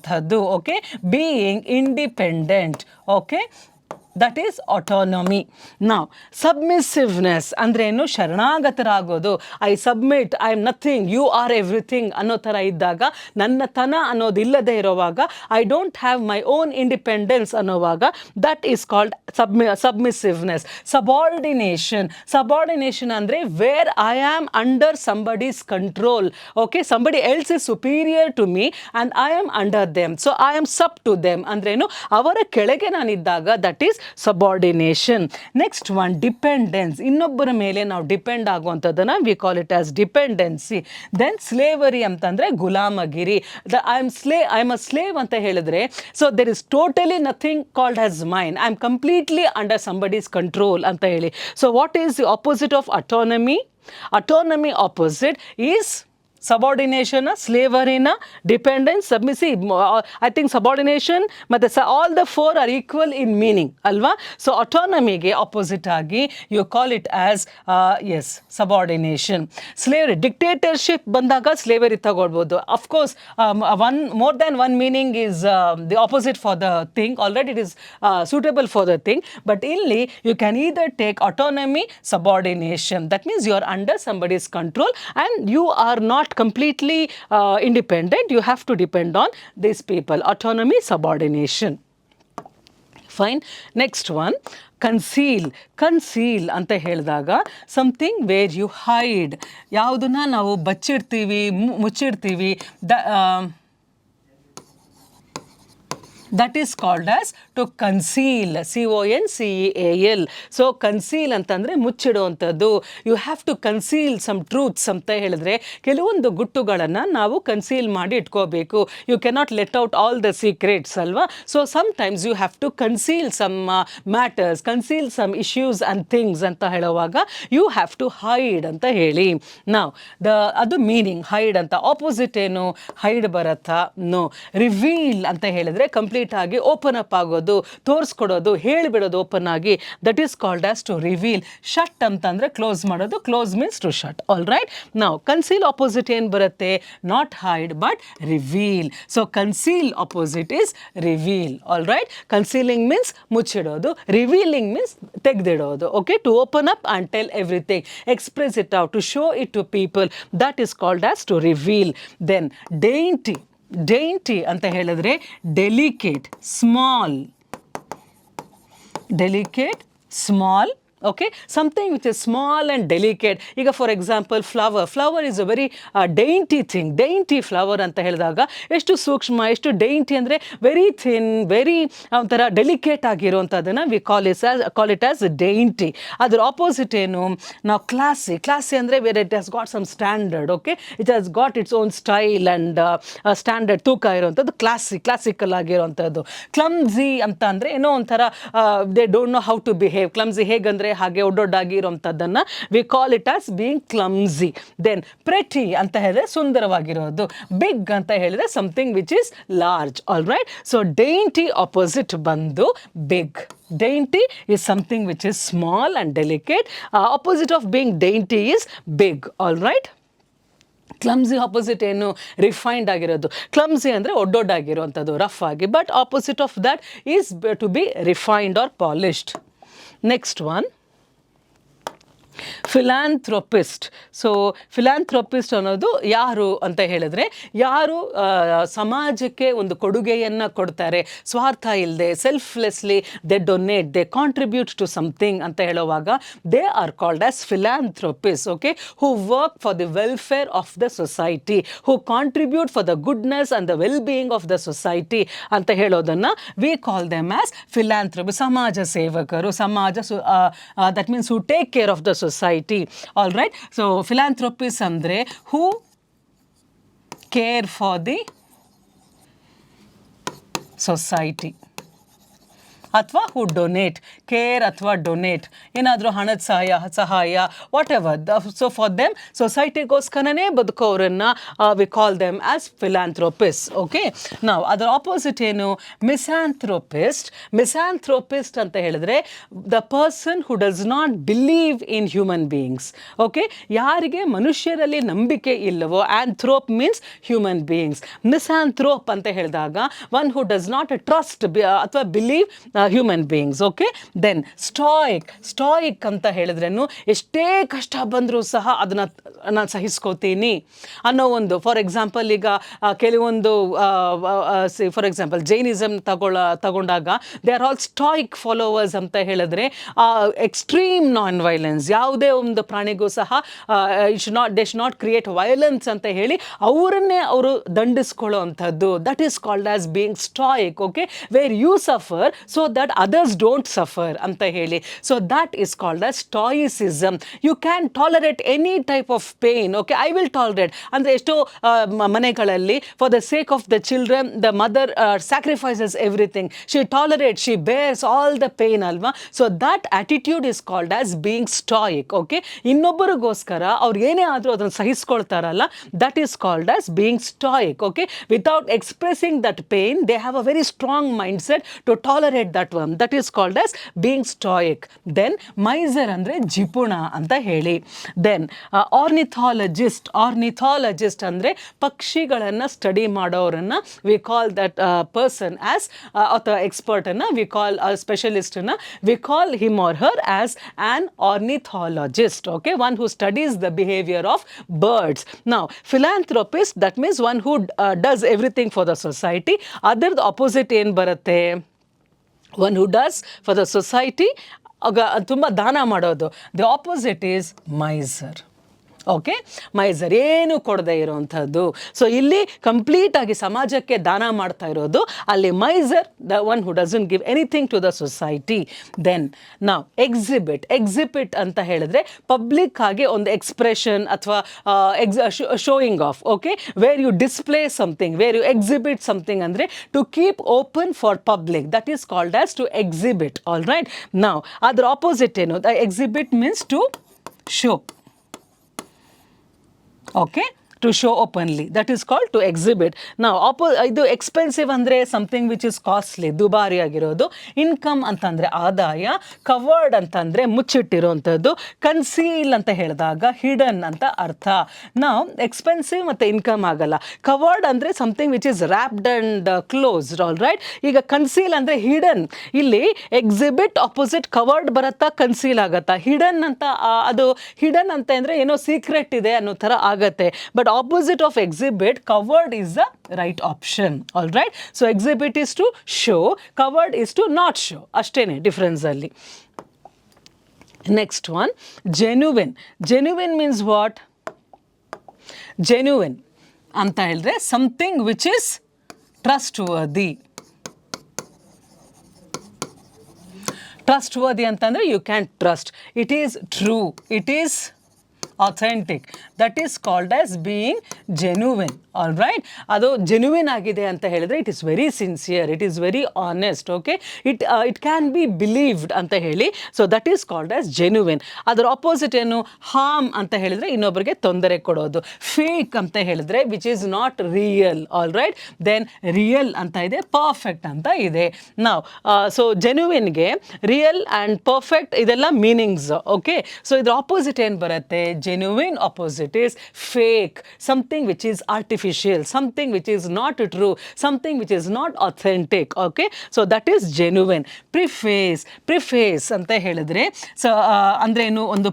Okay, being independent. Okay, that is autonomy. ನಾವು ಸಬ್ಮಿಸಿವ್ನೆಸ್ ಅಂದ್ರೇನು? ಶರಣಾಗತರಾಗೋದು. I submit, I am nothing, you are everything ಅನ್ನೋ ಥರ ಇದ್ದಾಗ, ನನ್ನತನ ಅನ್ನೋದು ಇಲ್ಲದೆ ಇರೋವಾಗ, I don't have my own independence ಅನ್ನೋವಾಗ, that is called submissiveness. Subordination. Subordination ಅಂದರೆ where I am under somebody's control. Okay, somebody else is superior to me and I am under them, so I am sub to them ಅಂದ್ರೇನು? ಅವರ ಕೆಳಗೆ ನಾನಿದ್ದಾಗ that is subordination. Next one, dependence. ಇನ್ನೊಬ್ಬರ ಮೇಲೆ ನಾವು depend ಆಗುವಂಥದ್ದನ್ನು we call it as dependency. Then slavery ಅಂತಂದರೆ ಗುಲಾಮಗಿರಿ. ಐ ಆಮ್ ಅ ಸ್ಲೇವ್ ಅಂತ ಹೇಳಿದ್ರೆ, so there is totally nothing called as mine, I am completely under somebody's control ಅಂತ ಹೇಳಿ. So what is the opposite of autonomy? Autonomy opposite is subordination, ಸ್ಲೇವರಿನ, dependence, submissive. I think subordination ಮತ್ತು all the four are equal in meaning ಅಲ್ವಾ? So ಅಟೋನಮಿಗೆ opposite ಆಗಿ you call it as as subordination. Slavery, dictatorship ಬಂದಾಗ slavery ತಗೊಳ್ಬೋದು. Of course more than one meaning is the opposite for the thing. Already it is suitable for the thing, but ಇಲ್ಲಿ you can either take autonomy, subordination. That means you are under somebody's control and you are not completely independent, you have to depend on these people. Autonomy, subordination. Fine. Next one, conceal. Conceal ಅಂತ ಹೇಳಿದಾಗ something where you hide. ಯಾವುದನ್ನ ನಾವು ಬಚ್ಚಿಡ್ತೀವಿ, ಮುಚ್ಚಿಡ್ತೀವಿ, that is called as to conceal. CONCEAL. So conceal ಅಂತಂದರೆ ಮುಚ್ಚಿಡುವಂಥದ್ದು. You have to conceal some truths ಅಂತ ಹೇಳಿದ್ರೆ ಕೆಲವೊಂದು ಗುಟ್ಟುಗಳನ್ನು ನಾವು ಕನ್ಸೀಲ್ ಮಾಡಿ ಇಟ್ಕೋಬೇಕು. You cannot let out all the secrets ಅಲ್ವಾ? So sometimes you have to conceal some matters, conceal some issues and things ಅಂತ ಹೇಳುವಾಗ ಯು ಹ್ಯಾವ್ ಟು ಹೈಡ್ ಅಂತ ಹೇಳಿ. ನಾವು ಅದು ಮೀನಿಂಗ್ ಹೈಡ್ ಅಂತ. ಆಪೋಸಿಟ್ ಏನು? ಹೈಡ್ ಬರತ್ತಾ? ನೋ. ರಿವೀಲ್ ಅಂತ ಹೇಳಿದ್ರೆ ಕಂಪ್ಲೀಟ್ ಆಗಿ ಓಪನ್ ಅಪ್ ಆಗೋದು, ತೋರಿಸ್ಕೊಡೋದು, ಹೇಳಿಬಿಡೋದು ಓಪನ್ ಆಗಿ. That is called as to reveal. Shut ಅಂತಂದರೆ ಕ್ಲೋಸ್ ಮಾಡೋದು. Close means to shut. All right. ನಾವು ಕನ್ಸೀಲ್ ಆಪೋಸಿಟ್ ಏನು ಬರುತ್ತೆ? Not hide but reveal. So conceal opposite is reveal. All right. Concealing means ಮುಚ್ಚಿಡೋದು, ರಿವೀಲಿಂಗ್ ಮೀನ್ಸ್ ತೆಗೆದಿಡೋದು. Okay, to open up and tell everything, express it out, to show it to people. That is called as to reveal. Then dainty. Dainty ಅಂತ ಹೇಳಿದ್ರೆ delicate, small. Delicate, small, Okay, something which is small and delicate. ಈಗ for example flower is a very dainty thing. Dainty flower ಅಂತ ಹೇಳಿದಾಗ ಎಷ್ಟು ಸೂಕ್ಷ್ಮ, ಎಷ್ಟು dainty ಅಂದರೆ very thin, very ಒಂಥರ ಡೆಲಿಕೇಟ್ ಆಗಿರುವಂಥದ್ದನ್ನು we call it as dainty. ಅದರ ಆಪೋಸಿಟ್ ಏನು, ನಾವು ಕ್ಲಾಸಿ ಅಂದರೆ where it has got some standard. Okay, it has got its own style and standard, ತೂಕ ಇರುವಂಥದ್ದು ಕ್ಲಾಸಿಕಲ್ ಆಗಿರುವಂಥದ್ದು. ಕ್ಲಮ್ಸಿ ಅಂತ ಅಂದರೆ ಏನೋ ಒಂಥರ they don't know how to behave. Clumsy ಹೇಗಂದರೆ ಹಾಗೆ ಒಡ್ಡೊಡ್ಡಾಗಿ ಇರೋಂಥದ್ದನ್ನು we call it as being clumsy. Then pretty ಅಂತ ಹೇಳಿದ್ರೆ ಸುಂದರವಾಗಿರೋದು. ಬಿಗ್ ಅಂತ ಹೇಳಿದ್ರೆ something which is large. All right, so dainty opposite ಬಂದು big. Dainty is something which is small and delicate. Opposite of being dainty is big. All right. Clumsy opposite ಏನು, refined ಆಗಿರೋದು. Clumsy ಅಂದರೆ ಒಡ್ಡೊಡ್ಡಾಗಿರುವಂಥದ್ದು, rough ಆಗಿ. But opposite of that is to be refined or polished. Next one, philanthropist. So philanthropist ಅನ್ನೋದು ಯಾರು ಅಂತ ಹೇಳಿದ್ರೆ, ಯಾರು ಸಮಾಜಕ್ಕೆ ಒಂದು ಕೊಡುಗೆಯನ್ನು ಕೊಡ್ತಾರೆ, ಸ್ವಾರ್ಥ ಇಲ್ಲದೆ, selflessly they donate, they contribute to something ಅಂತ ಹೇಳುವಾಗ they are called as philanthropist. Okay, who work for the welfare of the society, who contribute for the goodness and the well being of the society ಅಂತ ಹೇಳೋದನ್ನು we call them as philanthropist. ಸಮಾಜ ಸೇವಕರು, that means who take care of the society. All right, so philanthropists andre who care for the society, ಅಥವಾ who donate, care ಅಥವಾ donate, ಏನಾದರೂ ಹಣದ ಸಹಾಯ whatever. So for them ಸೊಸೈಟಿಗೋಸ್ಕರನೇ ಬದುಕೋರನ್ನು we call them as philanthropist. Okay, ನಾವು ಅದರ opposite ಏನು, ಮಿಸ್ಯಾಂಥ್ರೋಪಿಸ್ಟ್. ಮಿಸ್ಯಾಂಥ್ರೋಪಿಸ್ಟ್ ಅಂತ ಹೇಳಿದ್ರೆ the person who does not believe in human beings. Okay, ಯಾರಿಗೆ ಮನುಷ್ಯರಲ್ಲಿ ನಂಬಿಕೆ ಇಲ್ಲವೋ, anthrope means human beings. Misanthrope ಅಂತ ಹೇಳಿದಾಗ one who does not trust ಅಥವಾ believe human beings. Okay, then stoic ಅಂತ ಹೇಳಿದ್ರೇನು, ಎಷ್ಟೇ ಕಷ್ಟ ಬಂದರೂ ಸಹ ಅದನ್ನು ನಾನು ಸಹಿಸ್ಕೋತೀನಿ ಅನ್ನೋ ಒಂದು. ಫಾರ್ ಎಕ್ಸಾಂಪಲ್ ಈಗ ಕೆಲವೊಂದು ಫಾರ್ ಎಕ್ಸಾಂಪಲ್ ಜೈನಿಸಮ್ ತಗೊಂಡಾಗ they are all stoic followers ಅಂತ ಹೇಳಿದ್ರೆ ಎಕ್ಸ್ಟ್ರೀಮ್ ನಾನ್ ವೈಲೆನ್ಸ್, ಯಾವುದೇ ಒಂದು ಪ್ರಾಣಿಗೂ ಸಹ they should not create violence ಅಂತ ಹೇಳಿ ಅವರನ್ನೇ ಅವರು ದಂಡಿಸ್ಕೊಳ್ಳೋ ಅಂಥದ್ದು. That is called as being stoic. Okay, where you suffer so that others don't suffer ಅಂತ ಹೇಳಿ. So that is called as stoicism. You can tolerate any type of pain. Okay, I will tolerate. ಅಂದರೆ ಎಷ್ಟೋ ಮನೆಗಳಲ್ಲಿ for the sake of the children the mother sacrifices everything. She tolerates, she bears all the pain ಅಲ್ವಾ. So that attitude is called as being stoic. Okay, ಇನ್ನೊಬ್ಬರಿಗೋಸ್ಕರ ಅವ್ರು ಏನೇ ಆದರೂ ಅದನ್ನು ಸಹಿಸ್ಕೊಳ್ತಾರಲ್ಲ, that is called as being stoic. Okay, without expressing that pain they have a very strong mindset to tolerate that one. That is called as being stoic. Then miser ಅಂದ್ರೆ ಜಿಪುಣ ಅಂತ ಹೇಳಿ. Then ornithologist ಅಂದ್ರೆ ಪಕ್ಷಿಗಳನ್ನು study ಮಾಡೋರನ್ನ we call that person as ಅಥವಾ expert ಅನ್ನ we call a specialist ಅನ್ನ we call him or her as an ornithologist. Okay, one who studies the behavior of birds. Now philanthropist, that means one who does everything for the society. Other the opposite ಏನು ಬರುತ್ತೆ, one who does for the society, ತುಂಬ ದಾನ ಮಾಡೋದು. The opposite is miser. Okay, miser ಏನು ಕೊಡದೆ ಇರೋವಂಥದ್ದು. So ಇಲ್ಲಿ ಕಂಪ್ಲೀಟಾಗಿ ಸಮಾಜಕ್ಕೆ ದಾನ ಮಾಡ್ತಾ ಇರೋದು, ಅಲ್ಲಿ miser the one who doesn't give anything to the society. Then ನಾವು ಎಕ್ಸಿಬಿಟ್ ಅಂತ ಹೇಳಿದ್ರೆ ಪಬ್ಲಿಕ್ ಆಗಿ ಒಂದು ಎಕ್ಸ್ಪ್ರೆಷನ್ ಅಥವಾ showing off. Okay, where you display something, where you exhibit something ಅಂದರೆ to keep open for public, that is called as to exhibit. All right, ನಾವು ಅದರ opposite ಏನು, the exhibit means to show. Okay, to show openly, that is called to exhibit. Now ಇದು expensive ಅಂದರೆ something which is costly, ದುಬಾರಿ ಆಗಿರೋದು. Income ಅಂತಂದರೆ ಆದಾಯ. Covered ಅಂತಂದರೆ ಮುಚ್ಚಿಟ್ಟಿರೋವಂಥದ್ದು. ಕನ್ಸೀಲ್ ಅಂತ ಹೇಳಿದಾಗ ಹಿಡನ್ ಅಂತ ಅರ್ಥ. ನಾವು ಎಕ್ಸ್ಪೆನ್ಸಿವ್ ಮತ್ತು ಇನ್ಕಮ್ ಆಗಲ್ಲ. ಕವರ್ಡ್ ಅಂದರೆ something which is wrapped and closed. All right, ಈಗ ಕನ್ಸೀಲ್ ಅಂದರೆ ಹಿಡನ್. ಇಲ್ಲಿ ಎಕ್ಸಿಬಿಟ್ ಆಪೋಸಿಟ್ ಕವರ್ಡ್ ಬರುತ್ತಾ, ಕನ್ಸೀಲ್ ಆಗುತ್ತಾ? ಹಿಡನ್ ಅಂತ, ಅದು ಹಿಡನ್ ಅಂತ ಅಂದರೆ ಏನೋ ಸೀಕ್ರೆಟ್ ಇದೆ ಅನ್ನೋ ಥರ ಆಗತ್ತೆ. But opposite of exhibit, covered is the right option. All right, so exhibit is to show, covered is to not show. ಅಷ್ಟೇನೆ ಡಿಫ್ರೆನ್ಸ್ ಅಲ್ಲಿ. Next one, genuine. Genuine means what? Genuine ಅಂತ ಹೇಳಿದ್ರೆ something which is trustworthy. Trustworthy ಅಂತಂದರೆ you can trust. It is true. It is authentic. That is called as being genuine. All right. ಅದು genuine ಆಗಿದೆ ಅಂತ ಹೇಳಿದ್ರೆ it is very sincere. It is very honest. Okay. It can be believed ಅಂತ ಹೇಳಿ. So that is called as genuine. ಅದರ opposite ಏನು? harm ಅಂತ ಹೇಳಿದ್ರೆ ಇನ್ನೊಬ್ಬರಿಗೆ ತೊಂದರೆ ಕೊಡೋದು. fake ಅಂತ ಹೇಳಿದ್ರೆ which is not real. All right. Then real ಅಂತ ಇದೆ, perfect ಅಂತ ಇದೆ. Now, so genuineಗೆ real and perfect ಇದೆಲ್ಲ meanings. Okay. So ಇದರ ಆಪೋಸಿಟ್ ಏನು ಬರುತ್ತೆ? Genuine opposite is fake, something which is artificial, something which is not true, something which is not authentic. Okay, so that is genuine. Preface ಅಂತ ಹೇಳಿದ್ರೆ so ಅಂದ್ರೆ ಏನು? ಒಂದು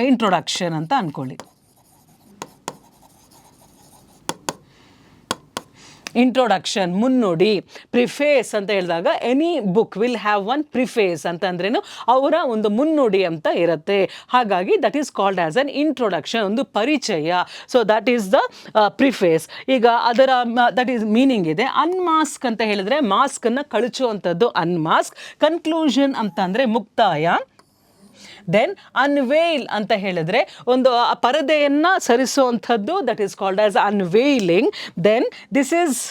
introduction ಅಂತ ಅನ್ಕೊಳ್ಳಿ. ಇಂಟ್ರೊಡಕ್ಷನ್, ಮುನ್ನುಡಿ. ಪ್ರಿಫೇಸ್ ಅಂತ ಹೇಳಿದಾಗ any book will have one preface ಅಂತಂದ್ರೇನು ಅವರ ಒಂದು ಮುನ್ನುಡಿ ಅಂತ ಇರುತ್ತೆ. ಹಾಗಾಗಿ that is called as an introduction, ಒಂದು ಪರಿಚಯ. So that is the preface. ಈಗ ಅದರ ದಟ್ ಈಸ್ ಮೀನಿಂಗ್ ಇದೆ. ಅನ್ಮಾಸ್ಕ್ ಅಂತ ಹೇಳಿದ್ರೆ ಮಾಸ್ಕನ್ನು ಕಳಚುವಂಥದ್ದು ಅನ್ಮಾಸ್ಕ್. ಕನ್ಕ್ಲೂಷನ್ ಅಂತಂದರೆ ಮುಕ್ತಾಯ. ದೆನ್ ಅನ್ವೇಲ್ ಅಂತ ಹೇಳಿದ್ರೆ ಒಂದು ಪರದೆಯನ್ನು ಸರಿಸುವಂಥದ್ದು, that is called as unveiling. Then this is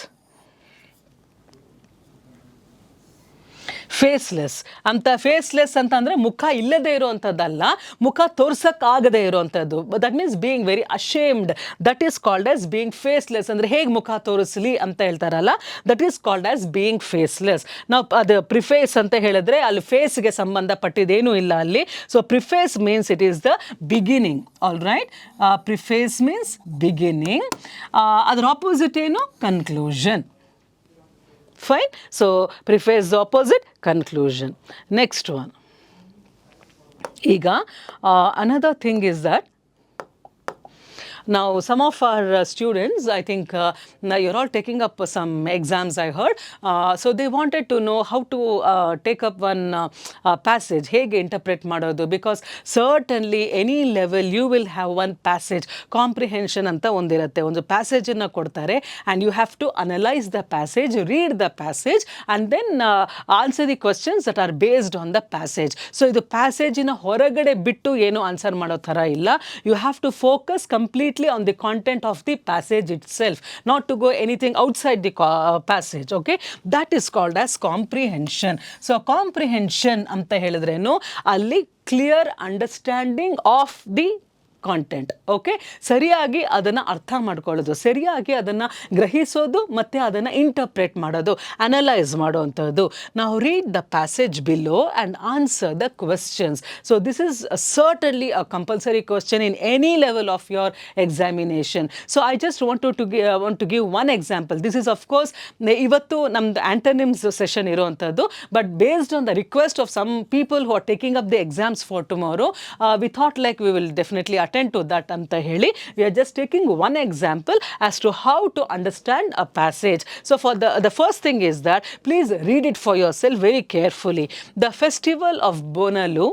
faceless ಅಂತ. ಫೇಸ್ಲೆಸ್ ಅಂತ ಅಂದರೆ ಮುಖ ಇಲ್ಲದೆ ಇರುವಂಥದ್ದಲ್ಲ, ಮುಖ ತೋರ್ಸೋಕ್ಕಾಗದೇ ಇರುವಂಥದ್ದು. That means being very ashamed. That is called as being faceless. ಅಂದರೆ ಹೇಗೆ ಮುಖ ತೋರಿಸಲಿ ಅಂತ ಹೇಳ್ತಾರಲ್ಲ, that is called as being faceless. ನಾವು ಅದು ಪ್ರಿಫೇಸ್ ಅಂತ ಹೇಳಿದ್ರೆ ಅಲ್ಲಿ ಫೇಸ್ಗೆ ಸಂಬಂಧಪಟ್ಟಿದ್ದೇನೂ ಇಲ್ಲ ಅಲ್ಲಿ. So preface means it is the beginning. All right. Preface means beginning. ಅದರ ಆಪೋಸಿಟ್ ಏನು? Conclusion. Fine. So preface the opposite, conclusion. Next one. Iga, another thing is that now some of our students, I think now you're all taking up some exams, I heard. So they wanted to know how to take up one passage, hege interpret madodu, because certainly any level you will have one passage. Comprehension anta ondirutte, ಒಂದು passage ಅನ್ನು ಕೊಡ್ತಾರೆ and you have to analyze the passage, read the passage and then answer the questions that are based on the passage. So ಇದು passage ನ ಹೊರಗಡೆ ಬಿಟ್ಟು ಏನು answer ಮಾಡೋ ಥರ ಇಲ್ಲ. You have to focus completely on the content of the passage itself, not to go anything outside the passage. Okay, that is called as comprehension. So comprehension anta helidrenu alli clear understanding of the content. Okay, ಸರಿಯಾಗಿ ಅದನ್ನು ಅರ್ಥ ಮಾಡ್ಕೊಳ್ಳೋದು, ಸರಿಯಾಗಿ ಅದನ್ನು ಗ್ರಹಿಸೋದು ಮತ್ತು ಅದನ್ನು interpret ಮಾಡೋದು, analyse ಮಾಡೋವಂಥದ್ದು. ನಾವು read the passage below and answer the questions. So this is certainly a compulsory question in any level of your examination. So I just want to give one example. This is of course ಇವತ್ತು ನಮ್ಮದು antonyms session ಇರೋವಂಥದ್ದು, but based on the request of some people who are taking up the exams for tomorrow, we thought like we will definitely attend to that anta heli we are just taking one example as to how to understand a passage. So for the first thing is that please read it for yourself very carefully. The festival of Bonalu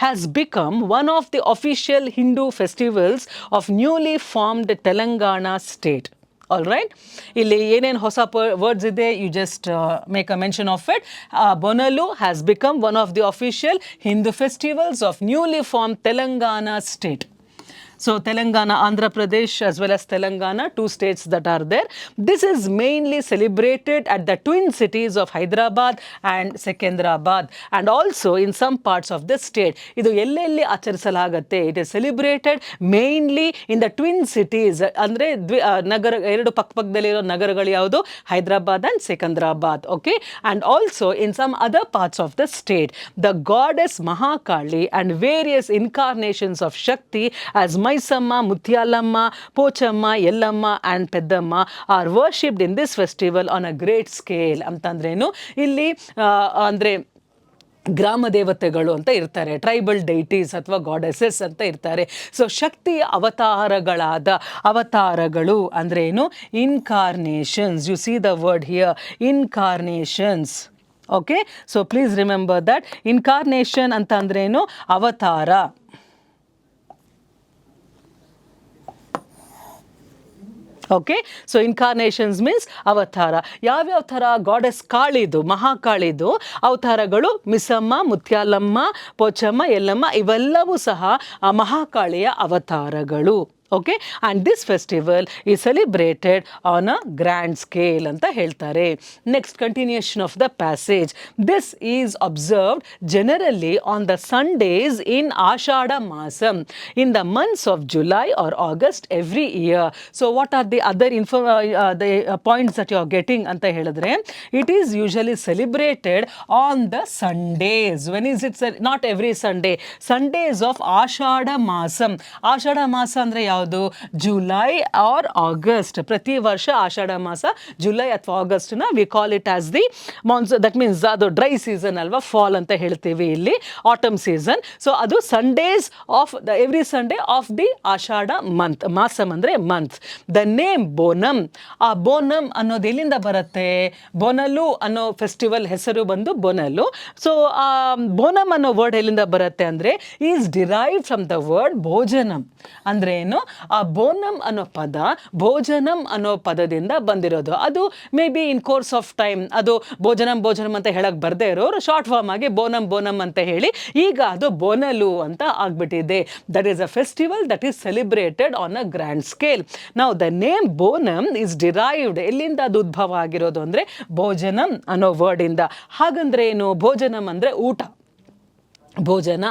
has become one of the official Hindu festivals of newly formed Telangana state. All right, ಇಲ್ಲಿ ಏನೇನು ಹೊಸ words ಇದೆ, you just make a mention of it. Bonalu has become one of the official Hindu festivals of newly formed Telangana state. So Telangana, Andhra Pradesh as well as Telangana, two states that are there. This is mainly celebrated at the twin cities of Hyderabad and Secunderabad and also in some parts of the state. Idu ಎಲ್ಲೆಲ್ಲಿ ಆಚರಿಸಲಾಗುತ್ತೆ, it is celebrated mainly in the twin cities. ಅಂದರೆ ನಗರ ಎರಡು ಪಕ್ಕದಲ್ಲಿರೋ ನಗರಗಳು ಯಾವುದು? Hyderabad and Secunderabad. Okay, and also in some other parts of the state. The goddess Mahakali and various incarnations of Shakti as Maisamma, Muthyalamma, Pochamma, Yellamma and Peddamma are worshipped in this festival on a great scale. ಅಂತಂದ್ರೇನು ಇಲ್ಲಿ ಅಂದರೆ ಗ್ರಾಮ ದೇವತೆಗಳು ಅಂತ ಇರ್ತಾರೆ, tribal deities ಅಥವಾ goddesses ಅಂತ ಇರ್ತಾರೆ. ಸೊ ಶಕ್ತಿಯ ಅವತಾರಗಳು ಅಂದರೆ ಏನು? Incarnations. U C the word here, incarnations. Okay, so please remember that. Incarnation ಅಂತ ಅಂದ್ರೇನು? ಅವತಾರ. ಓಕೆ, ಸೊ ಇನ್ಕಾರ್ನೇಷನ್ಸ್ ಮೀನ್ಸ್ ಅವತಾರ. ಯಾವ್ಯಾವ ಥರ? ಗಾಡೆಸ್ ಕಾಳಿದು, ಮಹಾಕಾಳಿದು ಅವತಾರಗಳು ಮಿಸಮ್ಮ, ಮುತ್ಯಾಲಮ್ಮ, ಪೋಚಮ್ಮ, ಎಲ್ಲಮ್ಮ ಇವೆಲ್ಲವೂ ಸಹ ಆ ಮಹಾಕಾಳಿಯ ಅವತಾರಗಳು. Okay, and this festival is celebrated on a grand scale ಅಂತ ಹೇಳ್ತಾರೆ. Next, continuation of the passage. This is observed generally on the Sundays in Ashadha masam in the months of July or August every year. So what are the other points that you are getting ಅಂತ ಹೇಳಿದ್ರೆ, it is usually celebrated on the Sundays. When is it? Not every Sunday, Sundays of ಆಷಾಢ ಮಾಸಂ. ಆಷಾಢ ಮಾಸ ಅಂದರೆ ಯಾವುದು? July or August. ಪ್ರತಿ ವರ್ಷ ಆಷಾಢ ಮಾಸ July ಅಥವಾ ಆಗಸ್ಟ್ನ we call it as the monsoon. That means ಅದು ಡ್ರೈ ಸೀಸನ್ ಅಲ್ವಾ, ಫಾಲ್ ಅಂತ ಹೇಳ್ತೀವಿ ಇಲ್ಲಿ, ಆಟಮ್ ಸೀಸನ್. ಸೊ ಅದು Sundays of the every Sunday of the Ashadha month. Masam ಅಂದರೆ ಮಂತ್. ದ ನೇಮ್ ಬೋನಮ್, ಆ ಬೋನಮ್ ಅನ್ನೋದು ಎಲ್ಲಿಂದ ಬರುತ್ತೆ? ಬೋನಲು ಅನ್ನೋ ಫೆಸ್ಟಿವಲ್ ಹೆಸರು ಬಂದು ಬೋನಲು. ಸೊ ಆ ಬೋನಮ್ ಅನ್ನೋ ವರ್ಡ್ ಎಲ್ಲಿಂದ ಬರುತ್ತೆ ಅಂದರೆ, is derive from the word bhojanam. ಅಂದ್ರೆ ಏನು? ಆ ಬೋನಮ್ ಅನ್ನೋ ಪದ ಭೋಜನಂ ಅನ್ನೋ ಪದದಿಂದ ಬಂದಿರೋದು. ಅದು may be in course of time ಅದು ಭೋಜನಂ ಅಂತ ಹೇಳಕ್ ಬರ್ದೇ ಇರೋರು ಶಾರ್ಟ್ ಫಾರ್ಮ್ ಆಗಿ ಬೋನಮ್ ಅಂತ ಹೇಳಿ ಈಗ ಅದು ಬೋನಲು ಅಂತ ಆಗ್ಬಿಟ್ಟಿದೆ. That is a festival that is celebrated on a grand scale. ನಾವು the name Bonam is derived, ಎಲ್ಲಿಂದ ಅದು ಉದ್ಭವ ಆಗಿರೋದು ಅಂದರೆ ಭೋಜನಂ ಅನ್ನೋ ವರ್ಡಿಂದ. ಹಾಗಂದ್ರೆ ಏನು? ಭೋಜನಂ ಅಂದರೆ ಊಟ, ಭೋಜನ